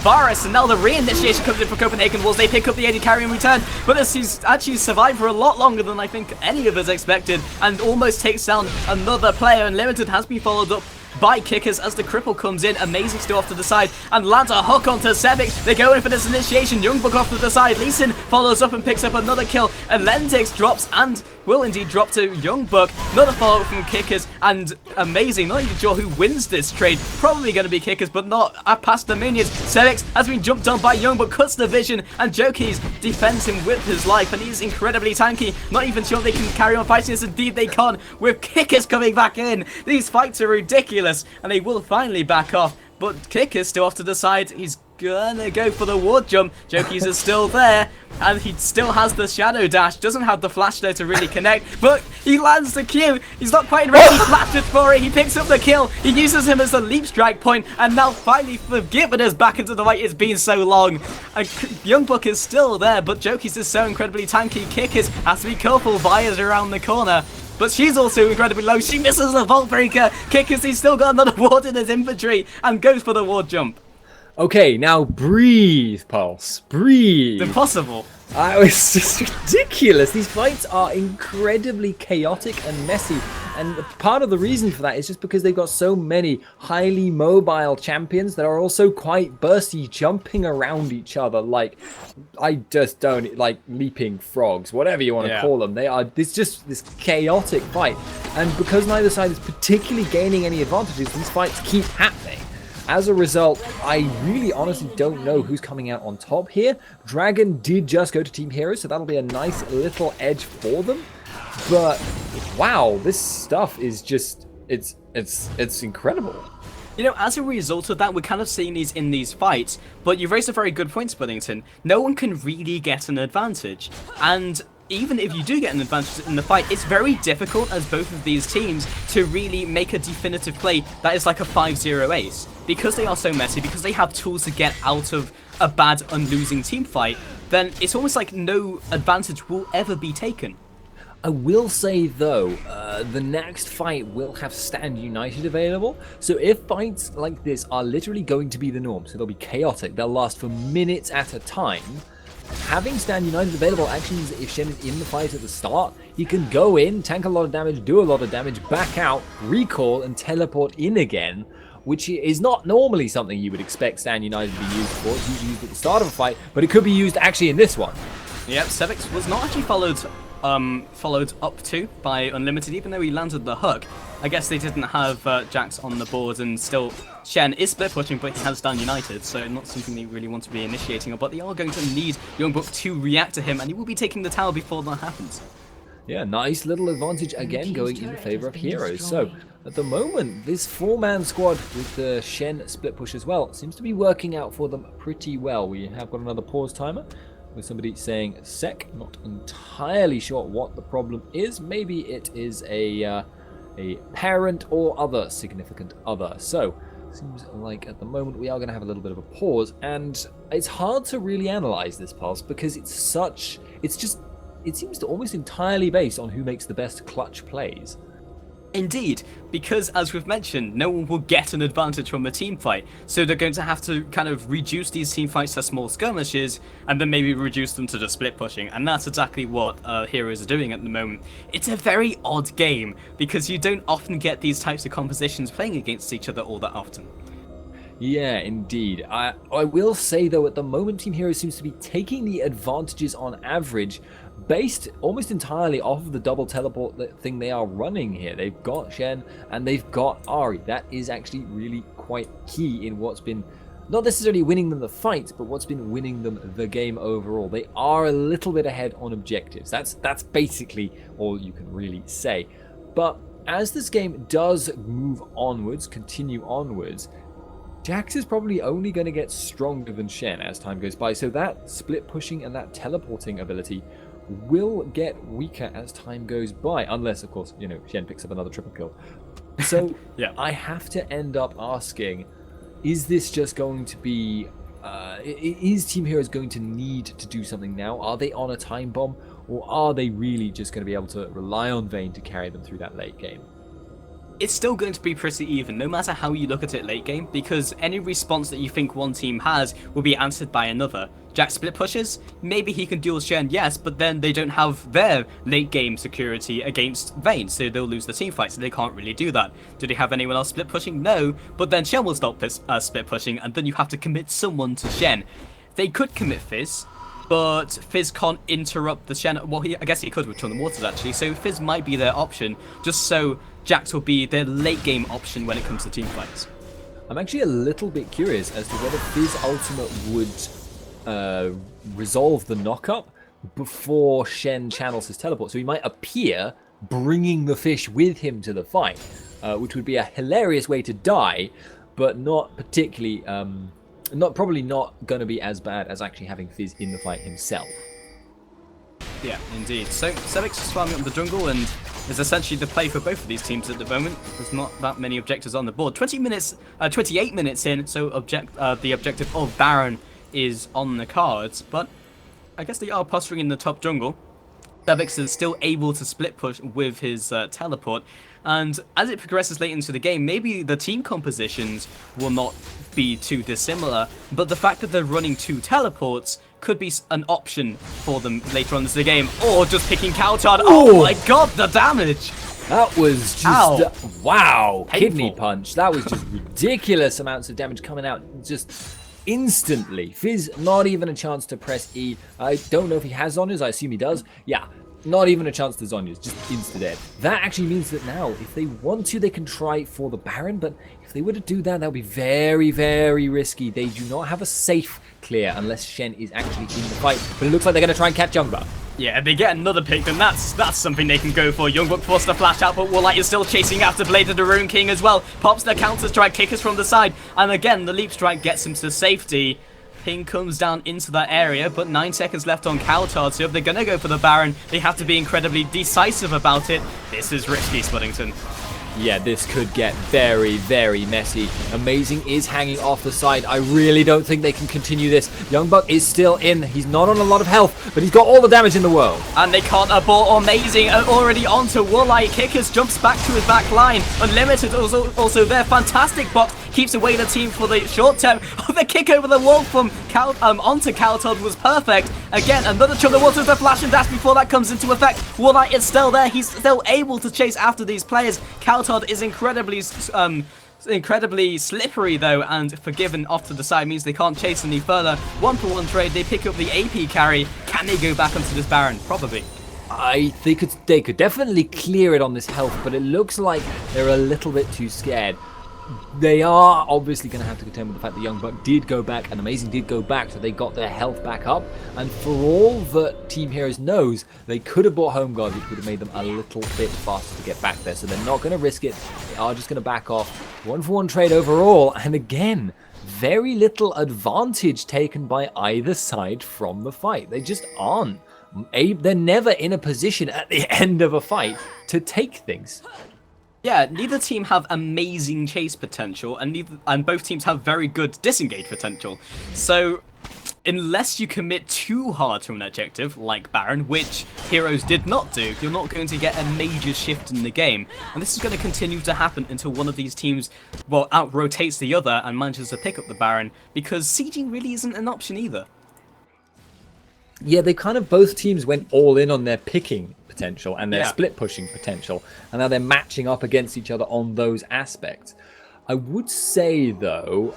virus, and now the reinitiation comes in for Copenhagen Wolves. They pick up the AD carry in return, but this he's actually survived for a lot longer than I think any of us expected, and almost takes down another player. Unlimited has been followed up by Kickers as the cripple comes in. Amazing still off to the side and lands a hook onto Sevix. They go in for this initiation. Youngbuck off to the side. Lee Sin follows up and picks up another kill. Athletics drops and will indeed drop to Youngbuck. Another follow-up from Kickers, and Amazing, not even sure who wins this trade. Probably going to be Kickers, but not past the minions. Sevix has been jumped on by Youngbuck, cuts the vision, and Jokies defends him with his life, and he's incredibly tanky. Not even sure they can carry on fighting this. Indeed they can't, with Kickers coming back in. These fights are ridiculous, and they will finally back off. But Kickers still off to the side. He's gonna go for the ward jump. Jokies is still there, and he still has the shadow dash. Doesn't have the flash though to really connect, but he lands the Q. He's not quite ready. He flashes for it. He picks up the kill. He uses him as the leap strike point, and now finally forgiven us back into the fight. It's been so long. Youngbuck is still there, but Jokies is so incredibly tanky. Kickers has to be careful. Via's around the corner, but she's also incredibly low. She misses the Vault Breaker. Kickers, he's still got another ward in his inventory and goes for the ward jump.
Okay, now breathe, Pulse. Breathe.
It's impossible.
It's just ridiculous. These fights are incredibly chaotic and messy. And part of the reason for that is just because they've got so many highly mobile champions that are also quite bursty, jumping around each other like, I just don't, like leaping frogs, whatever you want to call them. It's just this chaotic fight. And because neither side is particularly gaining any advantages, these fights keep happening. As a result, I really honestly don't know who's coming out on top here. Dragon did just go to Team Heroes, so that'll be a nice little edge for them. But wow, this stuff is just, it's incredible.
You know, as a result of that, we're kind of seeing these in these fights, but you've raised a very good point, Spuddington. No one can really get an advantage, and even if you do get an advantage in the fight, it's very difficult as both of these teams to really make a definitive play that is like a 5-0 ace. Because they are so messy, because they have tools to get out of a bad and losing team fight, then it's almost like no advantage will ever be taken.
I will say though, the next fight will have Stand United available, so if fights like this are literally going to be the norm, so they'll be chaotic, they'll last for minutes at a time, having Stand United available actually means that if Shen is in the fight at the start, he can go in, tank a lot of damage, do a lot of damage, back out, recall, and teleport in again, which is not normally something you would expect Stand United to be used for. It's usually used at the start of a fight, but it could be used actually in this one.
Yep, Sevix was not actually followed up to by Unlimited, even though he landed the hook. I guess they didn't have Jax on the board, and still Shen is split pushing, but he has Stand United, so not something they really want to be initiating on, but they are going to need Youngbuck to react to him, and he will be taking the tower before that happens.
Yeah, nice little advantage again going in favor of Heroes. So at the moment, this 4-man squad with the Shen split push as well seems to be working out for them pretty well. We have got another pause timer with somebody saying sec. Not entirely sure what the problem is. Maybe it is a parent or other significant other. So Seems like at the moment we are going to have a little bit of a pause, and it's hard to really analyze this pulse because it seems to almost entirely based on who makes the best clutch plays.
Indeed, because as we've mentioned, no one will get an advantage from a team fight, so they're going to have to kind of reduce these team fights to small skirmishes, and then maybe reduce them to just split pushing, and that's exactly what Heroes are doing at the moment. It's a very odd game, because you don't often get these types of compositions playing against each other all that often.
Yeah, indeed. I will say, though, at the moment, Team Heroes seems to be taking the advantages on average based almost entirely off of the double teleport thing they are running here. They've got Shen and they've got Ahri. That is actually really quite key in what's been not necessarily winning them the fights, but what's been winning them the game overall. They are a little bit ahead on objectives. That's basically all you can really say. But as this game does move onwards, continue onwards, Jax is probably only going to get stronger than Shen as time goes by, so that split pushing and that teleporting ability will get weaker as time goes by, unless, of course, Shen picks up another triple kill. So
yeah.
I have to end up asking, is this just going to be... is Team Heroes going to need to do something now? Are they on a time bomb? Or are they really just going to be able to rely on Vayne to carry them through that late game?
It's still going to be pretty even, no matter how you look at it late game, because any response that you think one team has will be answered by another. Jax split pushes, maybe he can duel Shen, yes, but then they don't have their late game security against Vayne, so they'll lose the team fight, so they can't really do that. Do they have anyone else split pushing? No, but then Shen will stop split pushing, and then you have to commit someone to Shen. They could commit Fizz, but Fizz can't interrupt the Shen. Well, I guess he could with Turn the Waters, actually, so Fizz might be their option, just so Jax will be their late game option when it comes to team fights.
I'm actually a little bit curious as to whether Fizz Ultimate would resolve the knock-up before Shen channels his teleport. So he might appear bringing the fish with him to the fight, which would be a hilarious way to die, but not particularly, probably not going to be as bad as actually having Fizz in the fight himself.
Yeah, indeed. So Sebix is farming up the jungle and is essentially the play for both of these teams at the moment. There's not that many objectives on the board. 28 minutes in, so the objective of Baron is on the cards, but I guess they are posturing in the top jungle. Sebix is still able to split push with his teleport, and as it progresses late into the game, maybe the team compositions will not be too dissimilar, but the fact that they're running two teleports could be an option for them later on in the game, or just picking Cowtard. Oh my god, the damage!
That was just, wow,
Painful.
Kidney punch. That was just ridiculous amounts of damage coming out just instantly. Fizz, not even a chance to press E. I don't know if he has Zhonya's, I assume he does. Yeah, not even a chance to Zhonya's, just insta-dead. That actually means that now, if they want to, they can try for the Baron, but if they were to do that, that would be very, very risky. They do not have a safe clear unless Shen is actually in the fight, but it looks like they're going to try and catch Youngbuck.
Yeah, if they get another pick, then that's something they can go for. Youngbuck forced to flash out, but Warlight is still chasing after Blade of the Rune King as well. Pops the counter strike, kickers from the side, and again, the leap strike gets him to safety. Ping comes down into that area, but 9 seconds left on Cowtard, so if they're going to go for the Baron, they have to be incredibly decisive about it. This is risky, Spuddington.
Yeah, this could get very, very messy. Amazing is hanging off the side. I really don't think they can continue this. Youngbuck is still in. He's not on a lot of health, but he's got all the damage in the world.
And they can't abort. Amazing already onto Warlight. Kickers jumps back to his back line. Unlimited also there. Fantastic box keeps away the team for the short term. Oh, the kick over the wall from onto Cowtard was perfect. Again, another chunk of water with the flash and dash before that comes into effect. Warlight is still there. He's still able to chase after these players. Cowtard is incredibly slippery though, and forgiven off to the side means they can't chase any further. 1-for-1 trade. They pick up the AP carry. Can they go back onto this Baron? Probably.
They could definitely clear it on this health, but it looks like they're a little bit too scared. They are obviously going to have to contend with the fact that Youngbuck did go back and Amazing did go back, so they got their health back up. And for all that Team Heroes knows, they could have bought Home Guard, which would have made them a little bit faster to get back there. So they're not going to risk it. They are just going to back off. 1-for-1 trade overall. And again, very little advantage taken by either side from the fight. They just aren't. They're never in a position at the end of a fight to take things.
Yeah, neither team have amazing chase potential, and both teams have very good disengage potential. So, unless you commit too hard to an objective, like Baron, which Heroes did not do, you're not going to get a major shift in the game. And this is going to continue to happen until one of these teams, well, out-rotates the other and manages to pick up the Baron, because sieging really isn't an option either.
Yeah, they kind of, both teams went all in on their picking potential and their split pushing potential, and now they're matching up against each other on those aspects. I would say, though,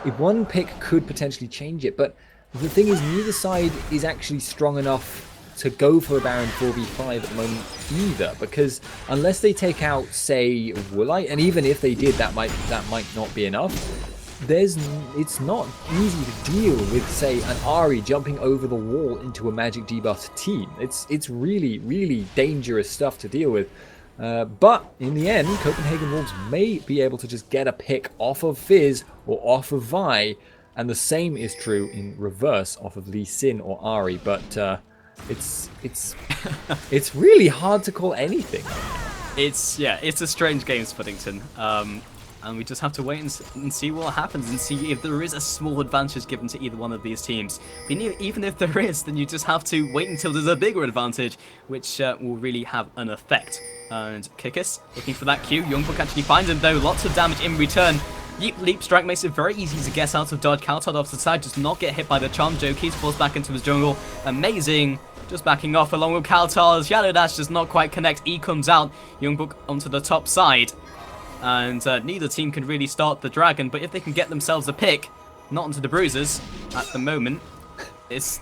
if one pick could potentially change it, but the thing is, neither side is actually strong enough to go for a Baron 4v5 at the moment either, because unless they take out, say, Woolite, and even if they did, that might not be enough. It's not easy to deal with, say, an Ahri jumping over the wall into a magic debuffed team. It's really, really dangerous stuff to deal with. But in the end, Copenhagen Wolves may be able to just get a pick off of Fizz or off of Vi, and the same is true in reverse off of Lee Sin or Ahri. But it's really hard to call anything.
It's a strange game, Spuddington. And we just have to wait and see what happens and see if there is a small advantage given to either one of these teams. But even if there is, then you just have to wait until there's a bigger advantage, which will really have an effect. And Kikis looking for that Q. Youngbook actually finds him though. Lots of damage in return. Leap Strike makes it very easy to get out of dodge. Kaltad off the side does not get hit by the charm. Joki's forced back into his jungle. Amazing. Just backing off along with Kaltad. Shadow Dash does not quite connect. E comes out. Youngbook onto the top side. And neither team can really start the dragon, but if they can get themselves a pick, not onto the bruisers at the moment, it's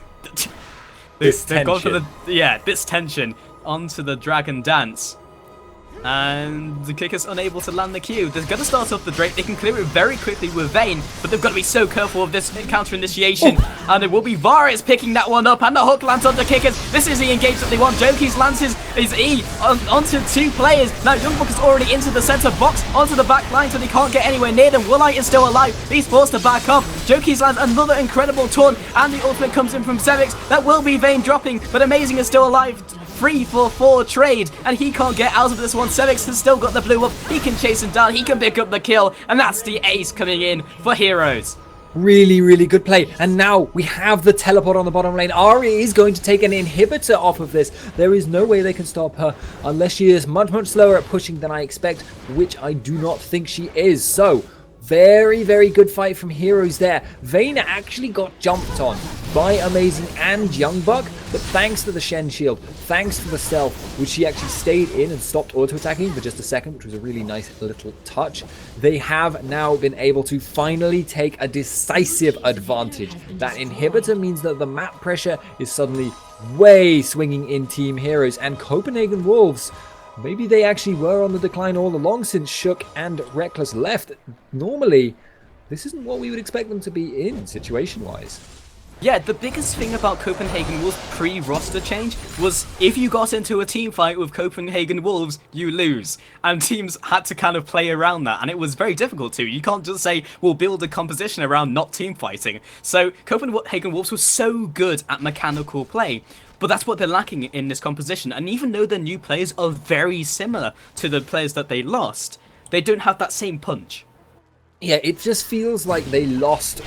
they've gone for this tension onto the dragon dance. And the Kicker's unable to land the Q. They're going to start off the Drake. They can clear it very quickly with Vayne, but they've got to be so careful of this counter initiation. And it will be Varus picking that one up, and the hook lands onto Kickers. This is the engage that they want. Jokies lands his E onto two players. Now Youngbook is already into the center box, onto the back line, so they can't get anywhere near them. Woolite is still alive. He's forced to back up. Jokies lands another incredible taunt, and the ultimate comes in from Sevix. That will be Vayne dropping, but Amazing is still alive. 3-for-4 trade, and he can't get out of this one. Sevix has still got the blue up. He can chase him down. He can pick up the kill, and that's the ace coming in for Heroes.
Really, really good play. And now we have the teleport on the bottom lane. Ahri is going to take an inhibitor off of this. There is no way they can stop her unless she is much, much slower at pushing than I expect, which I do not think she is. So, very, very good fight from Heroes there. Vayne actually got jumped on by Amazing and Youngbuck, but thanks to the Shen shield, thanks to the stealth, which she actually stayed in and stopped auto-attacking for just a second, which was a really nice little touch, they have now been able to finally take a decisive advantage. That inhibitor means that the map pressure is suddenly way swinging in Team Heroes, and Copenhagen Wolves, maybe they actually were on the decline all along since Shook and Reckless left. Normally, this isn't what we would expect them to be in, situation-wise.
Yeah, the biggest thing about Copenhagen Wolves pre-roster change was if you got into a team fight with Copenhagen Wolves, you lose. And teams had to kind of play around that, and it was very difficult to. You can't just say, we'll build a composition around not team fighting. So Copenhagen Wolves was so good at mechanical play. But that's what they're lacking in this composition. And even though the new players are very similar to the players that they lost, they don't have that same punch.
Yeah, it just feels like they lost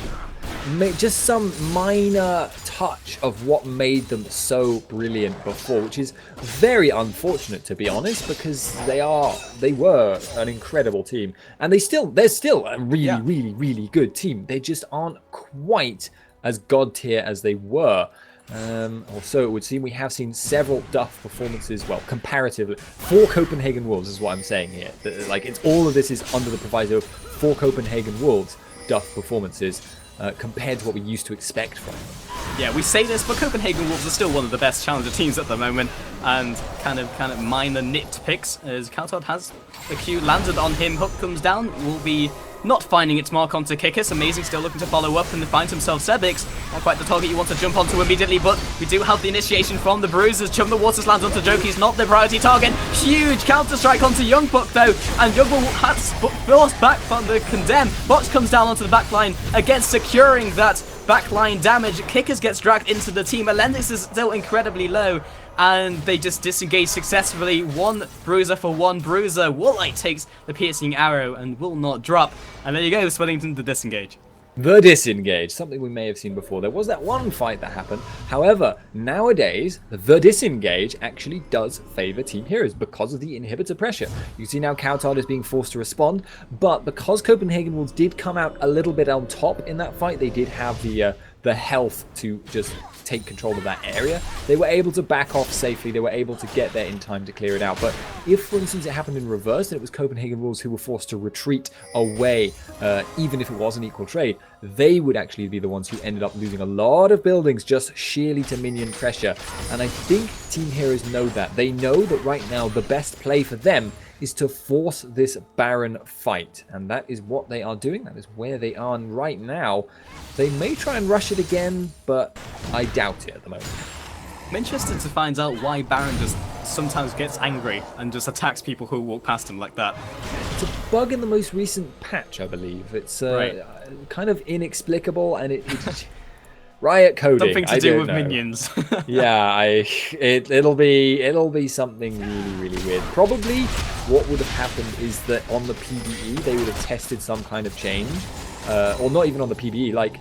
just some minor touch of what made them so brilliant before, which is very unfortunate, to be honest, because they were an incredible team, and they're still a really, really, really good team. They just aren't quite as god tier as they were. Or so it would seem. We have seen several duff performances, well, comparatively, for Copenhagen Wolves is what I'm saying here. Like, it's all of this is under the proviso for Copenhagen Wolves duff performances compared to what we used to expect from them.
Yeah, we say this, but Copenhagen Wolves are still one of the best challenger teams at the moment, and kind of minor nitpicks as Kaltad has the Q landed on him. Hook comes down, will be not finding its mark onto Kikis. Amazing still looking to follow up and finds himself Sebix. Not quite the target you want to jump onto immediately, but we do have the initiation from the Bruisers. Chum the Waters lands onto Joki's not the priority target. Huge counter strike onto Youngbuck though, and Youngbuck has forced back from the Condemn. Box comes down onto the back line again, securing that backline damage. Kickers gets dragged into the team. Elendix is still incredibly low, and they just disengage successfully. One bruiser for one bruiser. Woolite takes the piercing arrow and will not drop. And there you go, Swellington, the disengage.
The disengage, something we may have seen before. There was that one fight that happened. However, nowadays, the disengage actually does favor Team Heroes because of the inhibitor pressure. You see now Coutard is being forced to respond, but because Copenhagen Wolves did come out a little bit on top in that fight, they did have the health to just take control of that area. They were able to back off safely. They were able to get there in time to clear it out. But if, for instance, it happened in reverse and it was Copenhagen Wolves who were forced to retreat away, even if it was an equal trade, they would actually be the ones who ended up losing a lot of buildings just sheerly to minion pressure. And I think Team Heroes know that. They know that right now the best play for them is to force this Baron fight, and that is what they are doing. That is where they are right now. They may try and rush it again, but I doubt it at the moment.
I'm interested to find out why Baron just sometimes gets angry and just attacks people who walk past him like that.
It's a bug in the most recent patch, I believe. It's kind of inexplicable, and it Riot coding.
Something to do with minions.
Yeah, it'll be something really weird. Probably what would have happened is that on the PvE they would have tested some kind of change, or not even on the PvE, like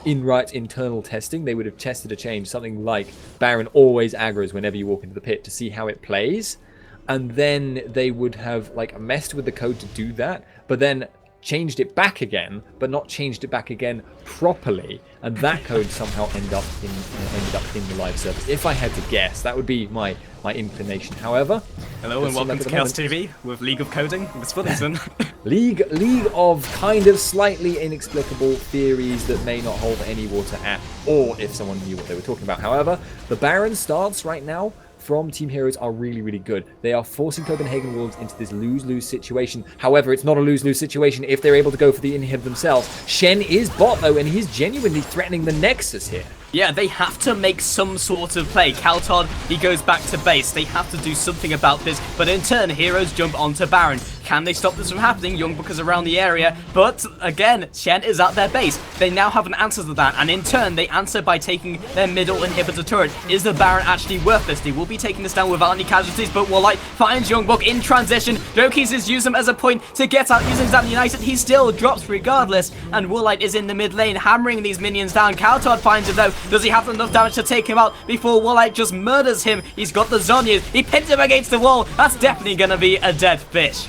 in Riot's internal testing, they would have tested a change, something like Baron always aggroes whenever you walk into the pit to see how it plays, and then they would have like messed with the code to do that, but then changed it back again, but not changed it back again properly, and that code somehow ended up in the live service. If I had to guess, that would be my inclination. However,
hello and welcome to Chaos TV with League of Coding with Swillington.
League of kind of slightly inexplicable theories that may not hold any water at all if someone knew what they were talking about. However, the Baron starts right now from Team Heroes are really good. They are forcing Copenhagen Wolves into this lose-lose situation. However, it's not a lose-lose situation if they're able to go for the inhib themselves. Shen is bot though, and he's genuinely threatening the Nexus here.
Yeah, they have to make some sort of play. Coutard, he goes back to base. They have to do something about this, but in turn, Heroes jump onto Baron. Can they stop this from happening? Youngbuck is around the area, but again, Shen is at their base. They now have an answer to that, and in turn, they answer by taking their middle inhibitor turret. Is the Baron actually worth this? They will be taking this down without any casualties, but Woolite finds Youngbuck in transition. Dokis is using him as a point to get out using Zap United. He still drops regardless, and Woolite is in the mid lane, hammering these minions down. Coutard finds him though. Does he have enough damage to take him out before Woolite just murders him? He's got the Zonyas. He pins him against the wall. That's definitely going to be a dead fish.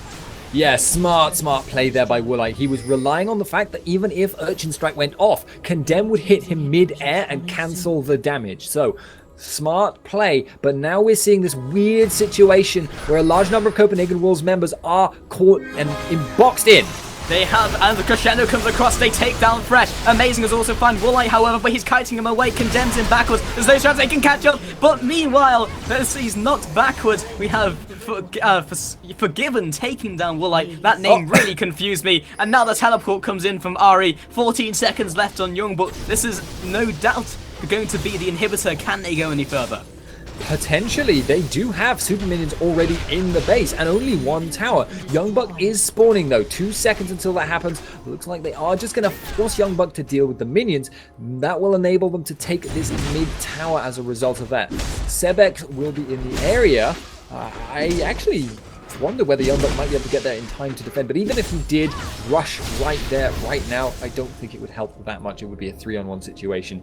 Yeah, smart play there by Woolite. He was relying on the fact that even if Urchin Strike went off, Condemn would hit him mid-air and cancel the damage. So, smart play, but now we're seeing this weird situation where a large number of Copenhagen Wolves members are caught and boxed in.
They have, and the crescendo comes across, they take down Fresh. Amazing has also found Woolite, however, but he's kiting him away, condemns him backwards. There's no chance they can catch up, but meanwhile, as he's knocked backwards, we have Forgiven taking down Woolite. That name really confused me, and now the teleport comes in from Ari. 14 seconds left on Youngbuck. This is no doubt going to be the inhibitor. Can they go any further?
Potentially, they do have super minions already in the base and only one tower. Youngbuck is spawning though. 2 seconds until that happens. Looks like they are just going to force Youngbuck to deal with the minions. That will enable them to take this mid tower as a result of that. Sebex will be in the area. I actually wonder whether Youngbuck might be able to get there in time to defend, but even if he did rush right there, right now, I don't think it would help that much. It would be a 3-on-1 situation.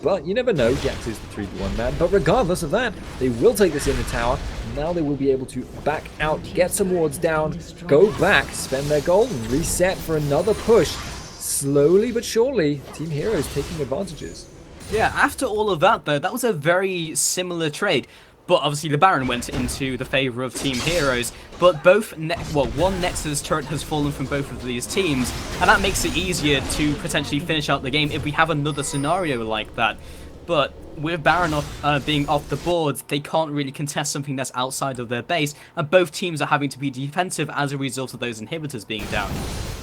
But you never know, Jax is the 3v1 man, but regardless of that, they will take this in the tower. Now they will be able to back out, get some wards down, go back, spend their gold, and reset for another push. Slowly but surely, Team Heroes taking advantages.
Yeah, after all of that though, that was a very similar trade. But obviously the Baron went into the favour of Team Heroes, but one Nexus turret has fallen from both of these teams, and that makes it easier to potentially finish out the game if we have another scenario like that. But with Baron being off the board, they can't really contest something that's outside of their base, and both teams are having to be defensive as a result of those inhibitors being down.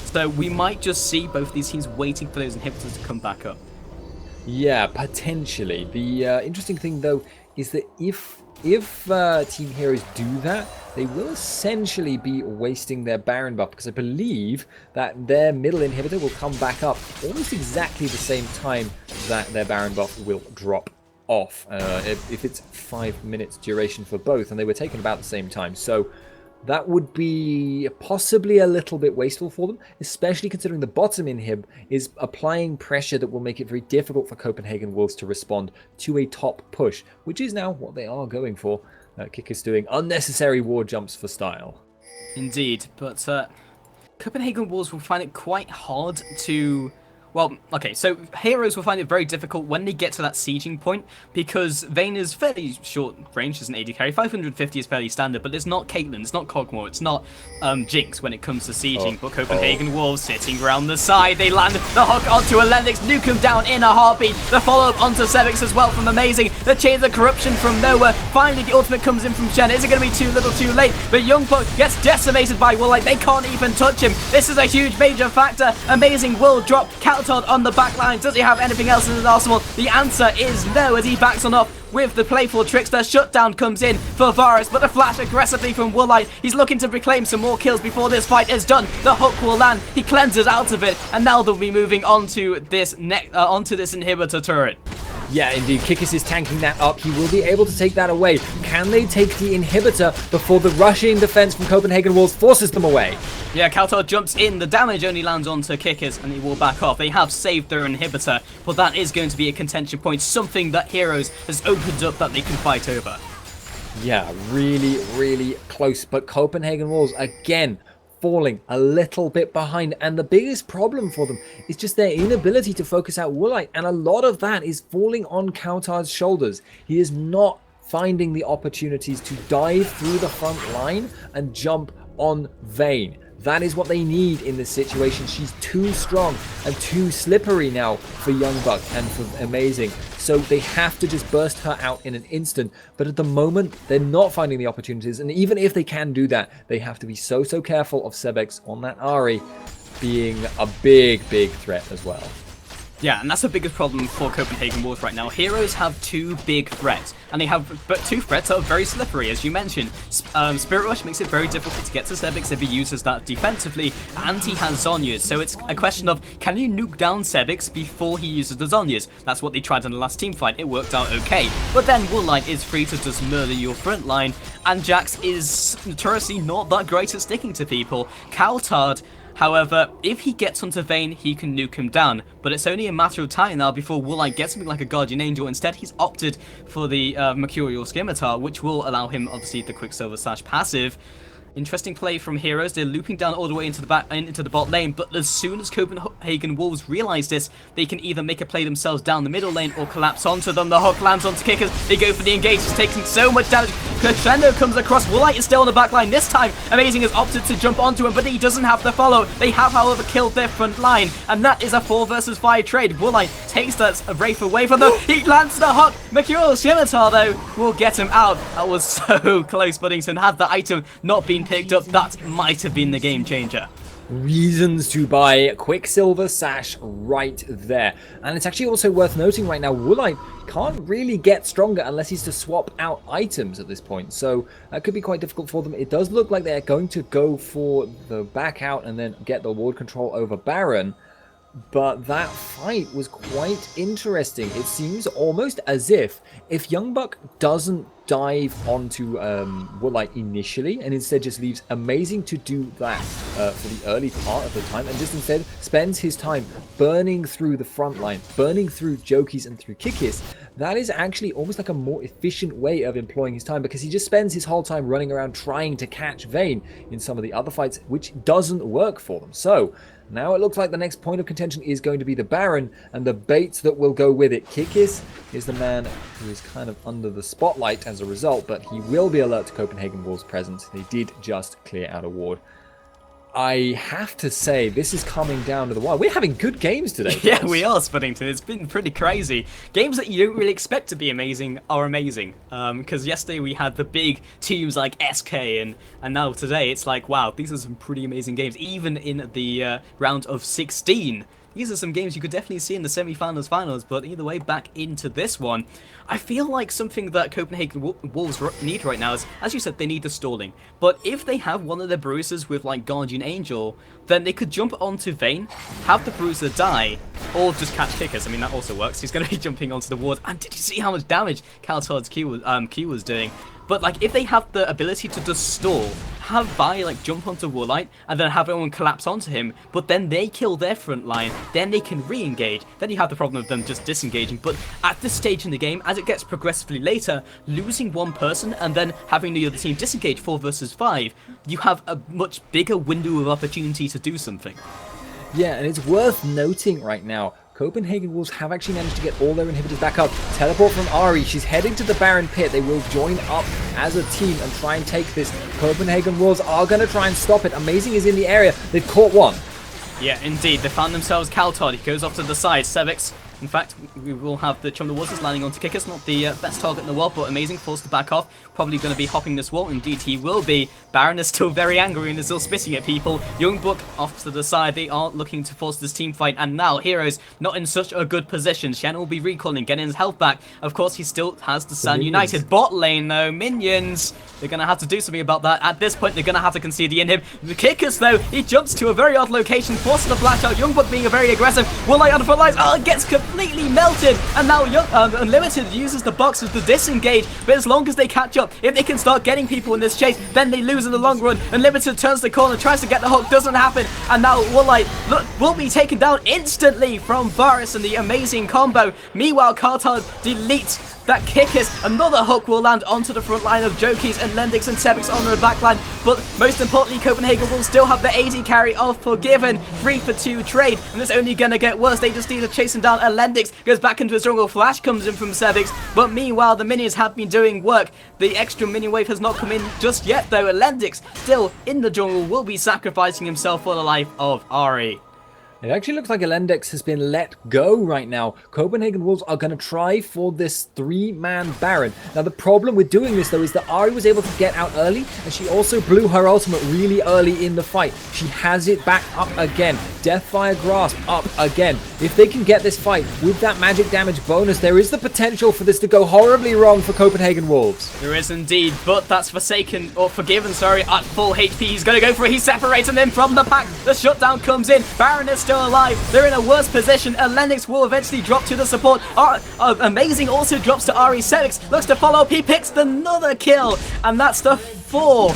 So we might just see both these teams waiting for those inhibitors to come back up.
Yeah, potentially. The interesting thing though is that if if Team Heroes do that, they will essentially be wasting their Baron buff, because I believe that their middle inhibitor will come back up almost exactly the same time that their Baron buff will drop off. If it's 5 minutes duration for both, and they were taken about the same time. So that would be possibly a little bit wasteful for them, especially considering the bottom inhib is applying pressure that will make it very difficult for Copenhagen Wolves to respond to a top push, which is now what they are going for. Kick is doing unnecessary ward jumps for style.
Indeed, but Copenhagen Wolves will find it quite hard to... Well, okay, so Heroes will find it very difficult when they get to that sieging point, because Vayne is fairly short range as an AD carry. 550 is fairly standard, but it's not Caitlyn, it's not Kog'Maw, it's not Jinx when it comes to sieging. But Copenhagen Wolves sitting around the side, they land the hook onto Lennox, nuke him down in a heartbeat. The follow-up onto Sebix as well from Amazing. The Chains of Corruption from nowhere. Finally, the ultimate comes in from Shen. Is it going to be too little too late? But Youngbuck gets decimated by Woolite. They can't even touch him. This is a huge major factor. Amazing will drop Caltodd on the back line. Does he have anything else in his arsenal? The answer is no, as he backs on off with the playful Trickster. Shutdown comes in for Varus, but a flash aggressively from Woolite. He's looking to reclaim some more kills before this fight is done. The hook will land. He cleanses out of it, and now they'll be moving onto this onto this inhibitor turret.
Yeah, indeed. Kikis is tanking that up. He will be able to take that away. Can they take the inhibitor before the rushing defense from Copenhagen Wolves forces them away?
Yeah, Kaltar jumps in. The damage only lands onto Kikis, and he will back off. They have saved their inhibitor, but that is going to be a contention point. Something that Heroes has opened up that they can fight over.
Yeah, really, really close. But Copenhagen Wolves, again, falling a little bit behind, and the biggest problem for them is just their inability to focus out Woolite, and a lot of that is falling on Kautar's shoulders. He is not finding the opportunities to dive through the front line and jump on Vayne. That is what they need in this situation. She's too strong and too slippery now for Youngbuck and for Amazing. So they have to just burst her out in an instant. But at the moment, they're not finding the opportunities. And even if they can do that, they have to be so careful of Sebix on that Ahri being a big threat as well.
Yeah, and that's the biggest problem for Copenhagen Wolves right now. Heroes have two big threats, and they have but two threats that are very slippery, as you mentioned. Spirit Rush makes it very difficult to get to Sebix if he uses that defensively, and he has Zhonya's. So it's a question of, can you nuke down Sebix before he uses the Zhonya's? That's what they tried in the last team fight. It worked out okay. But then Woolite is free to just murder your front line, and Jax is notoriously not that great at sticking to people. Kaltard, however, if he gets onto Vayne, he can nuke him down. But it's only a matter of time now before Woolite gets something like a Guardian Angel. Instead, he's opted for the Mercurial Scimitar, which will allow him, obviously, the Quicksilver Slash passive. Interesting play from Heroes. They're looping down all the way into the bot lane, but as soon as Copenhagen Wolves realize this, they can either make a play themselves down the middle lane or collapse onto them. The hook lands onto Kickers. They go for the engage. It's taking so much damage. Crescendo comes across. Woolite is still on the back line. This time, Amazing has opted to jump onto him, but he doesn't have the follow. They have, however, killed their front line, and that is a 4 versus 5 trade. Woolite takes that Wraith away from them. He lands the hook. Mercurial Scimitar, though, will get him out. That was so close, Buddington. Had the item not been picked up, that might have been the game changer.
Reasons to buy Quicksilver Sash right there. And it's actually also worth noting right now, Woolite can't really get stronger unless he's to swap out items at this point. So that could be quite difficult for them. It does look like they're going to go for the back out and then get the ward control over Baron. But that fight was quite interesting. It seems almost as if Youngbuck doesn't dive onto Woolite initially and instead just leaves Amazing to do that for the early part of the time, and just instead spends his time burning through the front line, burning through Jokies and through Kikis, that is actually almost like a more efficient way of employing his time, because he just spends his whole time running around trying to catch Vayne in some of the other fights, which doesn't work for them. So now it looks like the next point of contention is going to be the Baron and the baits that will go with it. Kikis is the man who is kind of under the spotlight as a result, but he will be alert to Copenhagen Wolves' presence. They did just clear out a ward. I have to say, this is coming down to the wire. We're having good games today.
Yeah, we are, Spuddington. It's been pretty crazy. Games that you don't really expect to be amazing are amazing. Because yesterday we had the big teams like SK, and now today it's like, wow, these are some pretty amazing games. Even in the round of 16, these are some games you could definitely see in the semi-finals, finals, but either way, back into this one. I feel like something that Copenhagen Wolves need right now is, as you said, they need the stalling. But if they have one of their bruisers with like Guardian Angel, then they could jump onto Vayne, have the bruiser die, or just catch kickers. I mean, that also works. He's going to be jumping onto the ward. And did you see how much damage Kaltard's Q was doing? But like, if they have the ability to just stall, have Vi like jump onto Woolite, and then have everyone collapse onto him, but then they kill their front line, then they can re-engage. Then you have the problem of them just disengaging. But at this stage in the game, as it gets progressively later, losing one person and then having the other team disengage 4 versus 5, you have a much bigger window of opportunity to do something.
Yeah, and it's worth noting right now, Copenhagen Wolves have actually managed to get all their inhibitors back up. Teleport from Ari. She's heading to the Baron Pit. They will join up as a team and try and take this. Copenhagen Wolves are going to try and stop it. Amazing is in the area. They've caught one.
Yeah, indeed. They found themselves Kaltard. He goes off to the side. Sevix. In fact, we will have the Chum the Waters landing onto Kickers. Not the best target in the world, but amazing. Forced to back off. Probably going to be hopping this wall. Indeed, he will be. Baron is still very angry and is still spitting at people. Youngbook off to the side. They are looking to force this team fight. And now, Heroes not in such a good position. Shannon will be recalling, getting his health back. Of course, he still has the Sun United bot lane, though. Minions. They're going to have to do something about that. At this point, they're going to have to concede the inhib. The Kickers, though, he jumps to a very odd location, forces the flash out. Youngbook being a very aggressive. Woolite on the front lines. Oh, it gets completely melted. And now Unlimited uses the boxes to disengage. But as long as they catch up, if they can start getting people in this chase, then they lose in the long run. Unlimited turns the corner, tries to get the hook, doesn't happen. And now Woolite will be taken down instantly from Varus and the amazing combo. Meanwhile, Kartar deletes that Kickers. Another hook will land onto the front line of Jokies and Lendix and Sebix on the back line. But most importantly, Copenhagen will still have the AD carry of Forgiven. 3-for-2 trade. And it's only going to get worse. They just need to chase him down. And Lendix goes back into his jungle. Flash comes in from Sebix. But meanwhile, the minions have been doing work. The extra minion wave has not come in just yet, though. Lendix, still in the jungle, will be sacrificing himself for the life of Ari.
It actually looks like Elendex has been let go right now. Copenhagen Wolves are going to try for this 3-man Baron. Now, the problem with doing this, though, is that Ari was able to get out early, and she also blew her ultimate really early in the fight. She has it back up again. Deathfire Grasp up again. If they can get this fight with that magic damage bonus, there is the potential for this to go horribly wrong for Copenhagen Wolves.
There is indeed, but that's Forgiven, at full HP. He's going to go for it. He's separating them from the pack. The shutdown comes in. Baron is still alive. They're in a worse position. Lennox will eventually drop to the support. Amazing also drops to Ari. Sebix looks to follow up. He picks another kill, and that's the 1.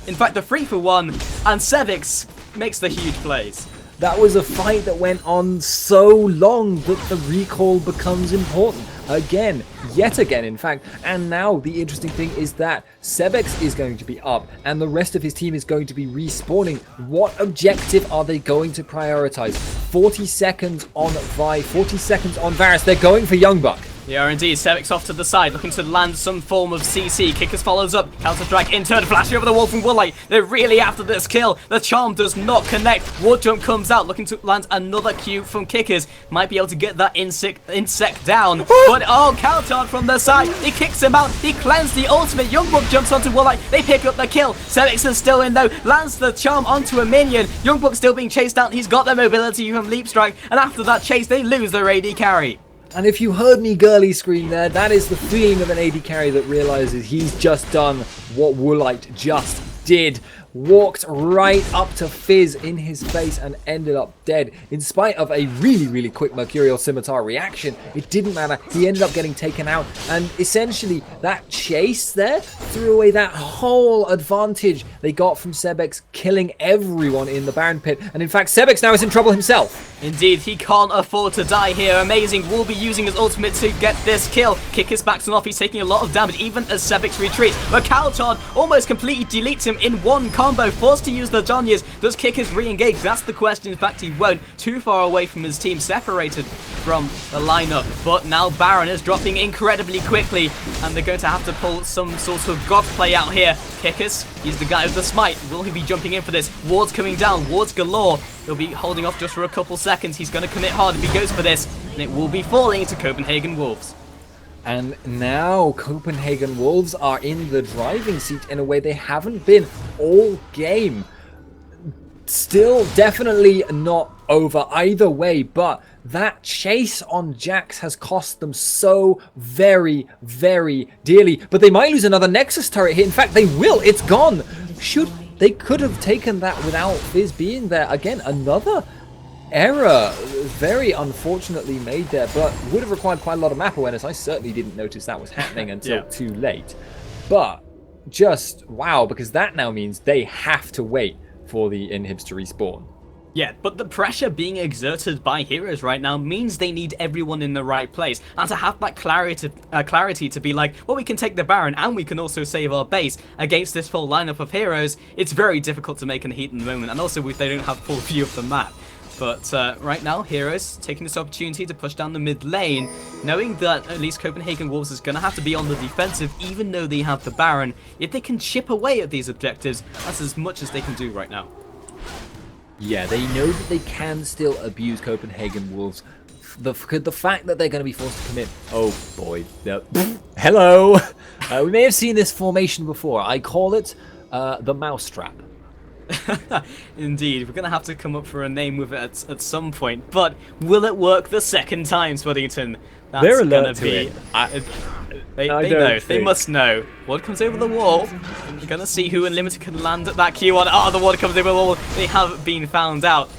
In fact, the 3-for-1, and Sebix makes the huge plays.
That was a fight that went on so long that the recall becomes important. Again, yet again, in fact. And now the interesting thing is that Sebix is going to be up and the rest of his team is going to be respawning. What objective are they going to prioritize? 40 seconds on Vi, 40 seconds on Varus. They're going for Youngbuck.
They are indeed. Sebix off to the side, looking to land some form of CC. Kickers follows up. Counter-strike in turn, flashing over the wall from Woolite. They're really after this kill. The charm does not connect. Wood jump comes out, looking to land another Q from Kickers. Might be able to get that insect down. But Counter from the side. He kicks him out. He cleansed the ultimate. Youngbuck jumps onto Woolite. They pick up the kill. Sebix is still in though. Lands the charm onto a minion. Youngbuck still being chased down. He's got the mobility from Leap Strike. And after that chase, they lose their AD carry.
And if you heard me girly scream there, that is the feeling of an AD carry that realizes he's just done what Woolite just did. Walked right up to Fizz in his face and ended up dead. In spite of a really quick Mercurial Scimitar reaction, it didn't matter. He ended up getting taken out. And essentially, that chase there threw away that whole advantage they got from Sebix, killing everyone in the Baron Pit. And in fact, Sebix now is in trouble himself.
Indeed, he can't afford to die here. Amazing will be using his ultimate to get this kill. Kickers backs him off. He's taking a lot of damage, even as Sebix retreats. But Kaltard almost completely deletes him in one combo, forced to use the Donyas. Does Kickers re-engage? That's the question. In fact, he won't. Too far away from his team, separated from the lineup. But now Baron is dropping incredibly quickly, and they're going to have to pull some sort of god play out here. Kickers, he's the guy with the smite. Will he be jumping in for this? Ward's coming down. Ward's galore. He'll be holding off just for a couple seconds. He's going to commit hard if he goes for this, and it will be falling to Copenhagen Wolves.
And now Copenhagen Wolves are in the driving seat in a way they haven't been all game. Still definitely not over either way, but that chase on Jax has cost them so very, very dearly. But they might lose another Nexus turret here. In fact, they will. It's gone. They could have taken that without Fizz being there. Again, another error very unfortunately made there, but would have required quite a lot of map awareness. I certainly didn't notice that was happening until too late. But just wow, because that now means they have to wait for the inhibs to respawn.
Yeah, but the pressure being exerted by Heroes right now means they need everyone in the right place. And to have that clarity to be like, well, we can take the Baron and we can also save our base against this full lineup of Heroes, it's very difficult to make in the heat in the moment. And also if they don't have full view of the map. But right now, Heroes taking this opportunity to push down the mid lane, knowing that at least Copenhagen Wolves is going to have to be on the defensive, even though they have the Baron. If they can chip away at these objectives, that's as much as they can do right now.
Yeah, they know that they can still abuse Copenhagen Wolves. The fact that they're going to be forced to commit. Oh boy. Hello! We may have seen this formation before. I call it the mousetrap.
Indeed, we're going to have to come up for a name with it at some point. But will it work the second time, Spuddington? That's
They're
going
alert
to be... They
know.
They must know. Ward comes over the wall. We're going to see who Unlimited can land at that Q1. Oh, the ward comes over the wall. They have been found out.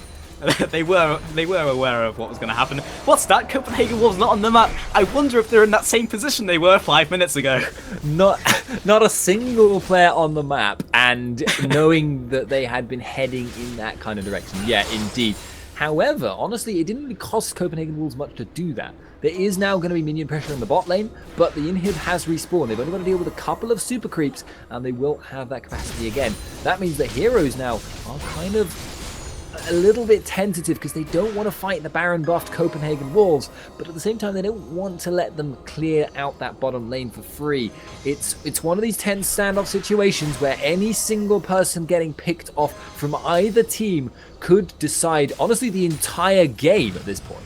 they were aware of what was going to happen. What's that? Copenhagen Wolves not on the map. I wonder if they're in that same position they were 5 minutes ago.
Not a single player on the map, and knowing that they had been heading in that kind of direction. Yeah, indeed. However, honestly, it didn't really cost Copenhagen Wolves much to do that. There is now going to be minion pressure in the bot lane, but the inhib has respawned. They've only got to deal with a couple of super creeps, and they will have that capacity again. That means that Heroes now are kind of a little bit tentative because they don't want to fight the Baron buffed Copenhagen Wolves, but at the same time they don't want to let them clear out that bottom lane for free. It's one of these tense standoff situations where any single person getting picked off from either team could decide, honestly, the entire game at this point.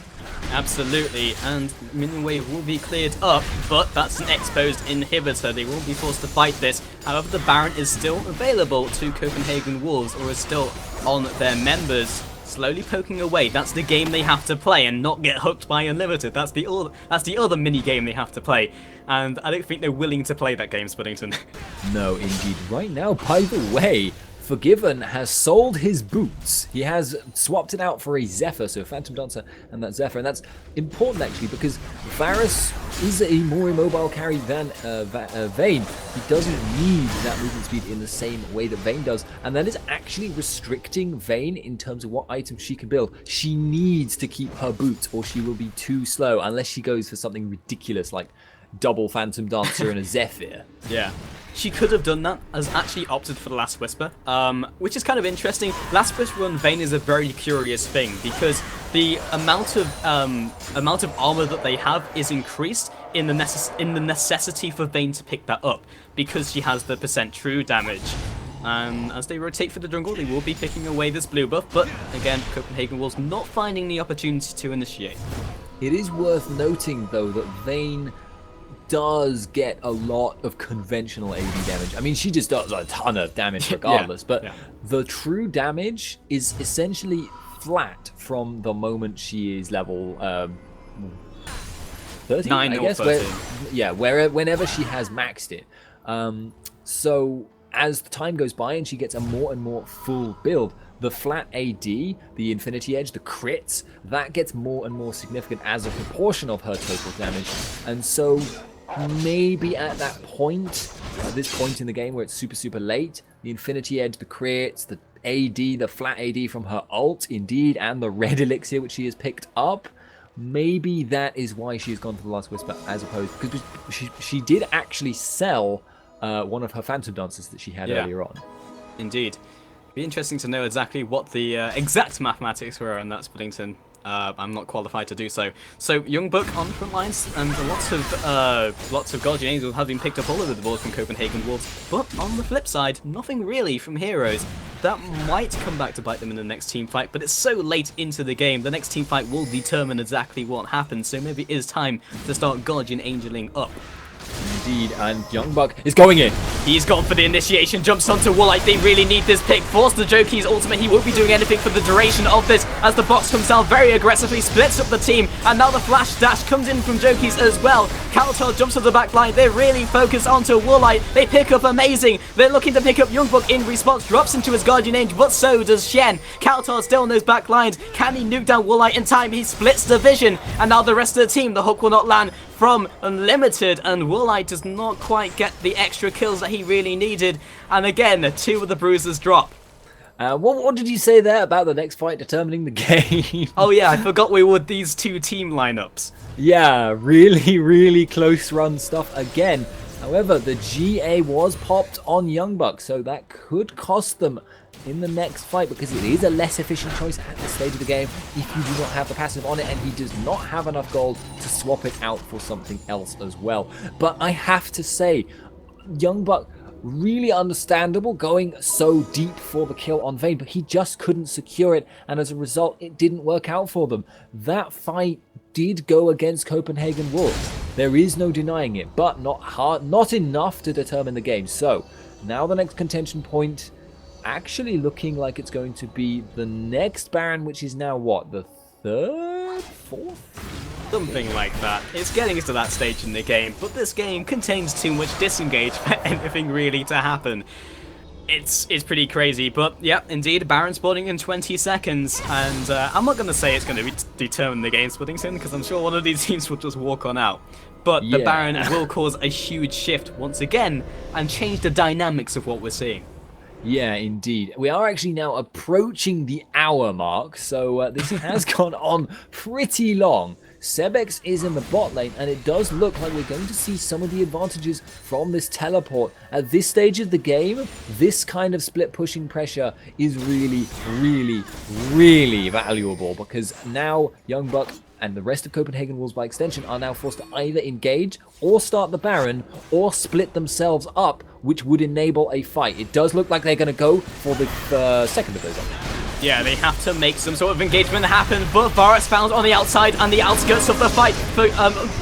Absolutely, and minion wave will be cleared up, but that's an exposed inhibitor. They will be forced to fight this. However, the Baron is still available to Copenhagen Wolves, or is still on their members, slowly poking away. That's the game they have to play and not get hooked by Unlimited. That's the other mini game they have to play, and I don't think they're willing to play that game, Spuddington.
No, indeed. Right now, by the way, Forgiven has sold his boots. He has swapped it out for a Zephyr, so Phantom Dancer and that Zephyr. And that's important, actually, because Varus is a more immobile carry than Vayne. He doesn't need that movement speed in the same way that Vayne does. And that is actually restricting Vayne in terms of what items she can build. She needs to keep her boots, or she will be too slow, unless she goes for something ridiculous like double Phantom Dancer and a Zephyr.
Yeah. She could have done that, has actually opted for the Last Whisper, which is kind of interesting. Last Whisper on Vayne is a very curious thing, because the amount of armor that they have is increased in the necessity for Vayne to pick that up, because she has the % true damage. And as they rotate for the jungle, they will be picking away this blue buff, but again, Copenhagen Wolves not finding the opportunity to initiate.
It is worth noting, though, that Vayne does get a lot of conventional AD damage. I mean, she just does a ton of damage regardless, but the true damage is essentially flat from the moment she is level 13,
9
I
or
guess.
13.
Whenever she has maxed it. So as the time goes by and she gets a more and more full build, the flat AD, the Infinity Edge, the crits, that gets more and more significant as a proportion of her total damage. And so maybe at that point, at this point in the game where it's super, super late, the Infinity Edge, the crits, the AD, the flat AD from her ult, indeed, and the red elixir which she has picked up, maybe that is why she has gone for the Last Whisper, as opposed, because she did actually sell one of her Phantom Dancers that she had earlier on.
Indeed. Be interesting to know exactly what the exact mathematics were on that, Spuddington. I'm not qualified to do so. So Youngbuck on the front lines, and lots of Guardian Angels have been picked up all over the board from Copenhagen Wolves. But on the flip side, nothing really from Heroes. That might come back to bite them in the next team fight, but it's so late into the game. The next team fight will determine exactly what happens. So maybe it is time to start Guardian Angeling up.
indeed, and Young Buck is going in.
He's gone for the initiation, jumps onto Woolite. They really need this pick. Force the Joki's ultimate. He won't be doing anything for the duration of this as the box comes down very aggressively, splits up the team, and now the flash dash comes in from Joki's as well. Kaltar jumps to the back line. They're really focused onto Woolite. They pick up Amazing. They're looking to pick up Young Buck in response, drops into his Guardian Angel, but so does Shen. Kaltar still on those back lines. Can he nuke down Woolite in time? He splits the vision, and now the rest of the team, the hook will not land from Unlimited, and Woolite does not quite get the extra kills that he really needed, and again, 2 of the bruisers drop.
What did you say there about the next fight determining the game?
Oh yeah, I forgot we were these 2 team lineups.
Yeah, really close run stuff again. However, the GA was popped on Young Buck, so that could cost them in the next fight, because it is a less efficient choice at this stage of the game if you do not have the passive on it, and he does not have enough gold to swap it out for something else as well. But I have to say, Young Buck, really understandable going so deep for the kill on Vayne, but he just couldn't secure it, and as a result it didn't work out for them. That fight did go against Copenhagen Wolves, there is no denying it, but not enough to determine the game. So now the next contention point actually looking like it's going to be the next Baron, which is now what, the 3rd, 4th?
Something like that. It's getting us to that stage in the game, but this game contains too much disengage for anything really to happen. It's pretty crazy, but yeah, indeed, Baron spawning in 20 seconds, and I'm not going to say it's going to determine the game splitting soon, because I'm sure one of these teams will just walk on out. But the Baron will cause a huge shift once again, and change the dynamics of what we're seeing.
Yeah, indeed. We are actually now approaching the hour mark, so this has gone on pretty long. Sebex is in the bot lane, and it does look like we're going to see some of the advantages from this teleport. At this stage of the game, this kind of split pushing pressure is really valuable, because now Young Buck and the rest of Copenhagen Wolves by extension are now forced to either engage or start the Baron or split themselves up, which would enable a fight. It does look like they're going to go for the second of those options.
Yeah, they have to make some sort of engagement happen, but Varus found on the outside and the outskirts of the fight. For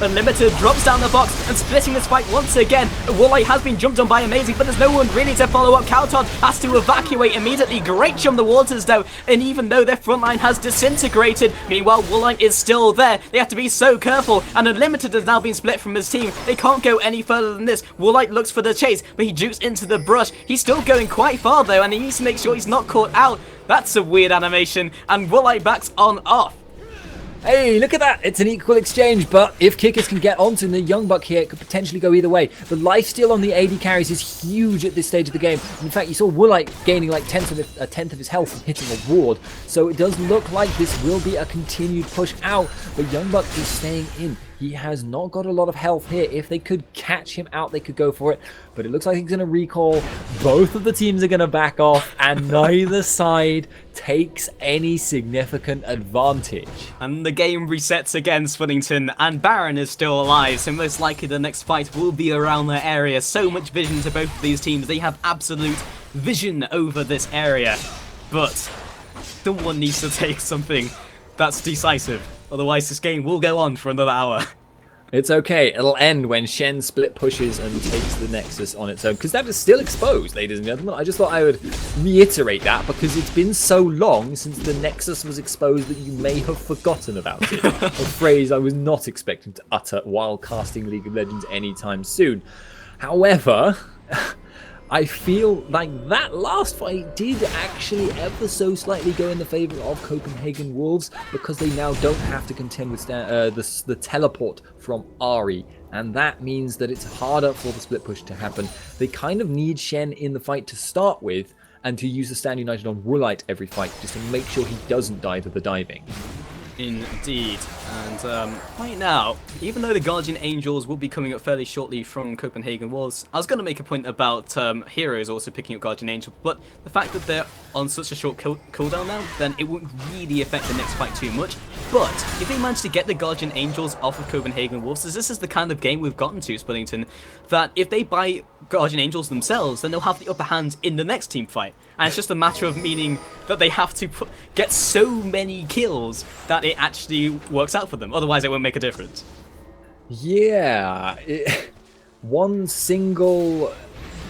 Unlimited drops down the box and splitting this fight once again. Woolite has been jumped on by Amazing, but there's no one really to follow up. Kaltar has to evacuate immediately. Great jump the waters though, and even though their front line has disintegrated, meanwhile Woolite is still there. They have to be so careful, and Unlimited has now been split from his team. They can't go any further than this. Woolite looks for the chase, but he jukes into the brush. He's still going quite far though, and he needs to make sure he's not caught out. That's a weird animation, and Woolite backs on off.
Hey, look at that! It's an equal exchange, but if Kickers can get onto the Young Buck here, it could potentially go either way. The lifesteal on the AD carries is huge at this stage of the game. In fact, you saw Woolite gaining like a tenth of his health from hitting a ward, so it does look like this will be a continued push out, but Young Buck is staying in. He has not got a lot of health here. If they could catch him out, they could go for it. But it looks like he's going to recall. Both of the teams are going to back off, and neither side takes any significant advantage.
And the game resets again, Spuddington, and Baron is still alive, so most likely the next fight will be around their area. So much vision to both of these teams. They have absolute vision over this area. But someone needs to take something that's decisive. Otherwise, this game will go on for another hour.
It's okay. It'll end when Shen split pushes and takes the Nexus on its own. Because that is still exposed, ladies and gentlemen. I just thought I would reiterate that because it's been so long since the Nexus was exposed that you may have forgotten about it. A phrase I was not expecting to utter while casting League of Legends anytime soon. However, I feel like that last fight did actually ever so slightly go in the favour of Copenhagen Wolves, because they now don't have to contend with the teleport from Ahri, and that means that it's harder for the split push to happen. They kind of need Shen in the fight to start with, and to use the Stand United on Woolite every fight, just to make sure he doesn't die to the diving.
Indeed, and right now, even though the Guardian Angels will be coming up fairly shortly from Copenhagen Wolves, I was going to make a point about heroes also picking up Guardian Angel, but the fact that they're on such a short cooldown now, then it won't really affect the next fight too much. But if they manage to get the Guardian Angels off of Copenhagen Wolves, as this is the kind of game we've gotten to, Spuddington, that if they buy Guardian Angels themselves, then they'll have the upper hand in the next team fight. And it's just a matter of meaning that they have to get so many kills that it actually works out for them. Otherwise, it won't make a difference.
Yeah. one single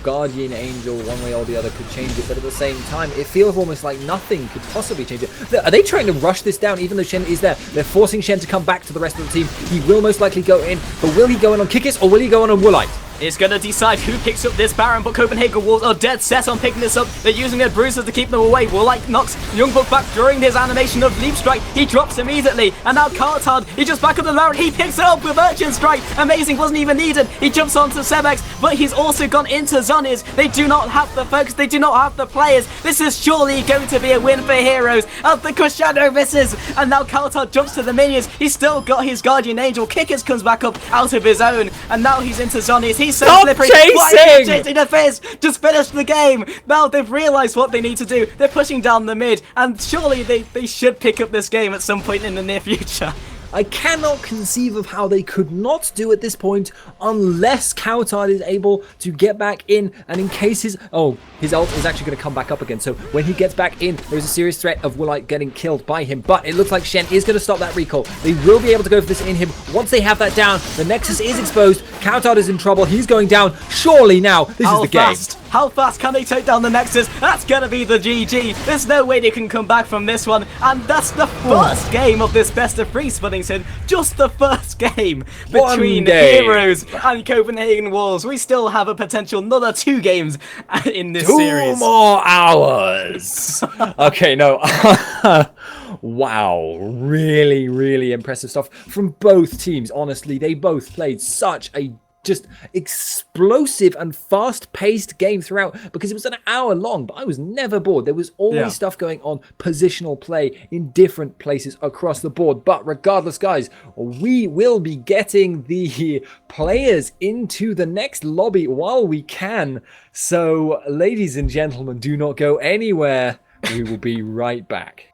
Guardian Angel, one way or the other, could change it, but at the same time, it feels almost like nothing could possibly change it. Are they trying to rush this down, even though Shen is there? They're forcing Shen to come back to the rest of the team. He will most likely go in, but will he go in on Kikis, or will he go in on Woolite?
It's going to decide who picks up this Baron, but Copenhagen Wolves are dead set on picking this up. They're using their bruisers to keep them away. Woolite knocks Youngbuck back during his animation of Leap Strike. He drops immediately, and now Cartard, he just back up the Baron. He picks it up with Urchin Strike. Amazing, wasn't even needed. He jumps onto Sebex, but he's also gone into Zoniz. They do not have the focus. They do not have the players. This is surely going to be a win for Heroes as the Crescendo misses. And now Cartard jumps to the minions. He's still got his Guardian Angel. Kickers comes back up out of his own, and now he's into Zoniz. He's so slippery.
Chasing!
Chasing the Fizz! Just finish the game! Now they've realised what they need to do. They're pushing down the mid, and surely they should pick up this game at some point in the near future.
I cannot conceive of how they could not do at this point unless Coutard is able to get back in, and in case his ult is actually going to come back up again. So when he gets back in, there is a serious threat of Woolite getting killed by him, but it looks like Shen is going to stop that recall. They will be able to go for this in him. Once they have that down, the Nexus is exposed. Coutard is in trouble. He's going down. Surely now, this is the game.
How fast can they take down the Nexus? That's going to be the GG. There's no way they can come back from this one. And that's the first game of this best of 3 Spuddington. Just the first game between Heroes and Copenhagen Wolves. We still have a potential another 2 games in this series.
2 more hours. Okay, no. Wow. Really, really impressive stuff from both teams. Honestly, they both played such a just explosive and fast-paced game throughout, because it was an hour long, but I was never bored. There was always stuff going on, positional play in different places across the board. But regardless, guys, we will be getting the players into the next lobby while we can. So, ladies and gentlemen, do not go anywhere. We will be right back.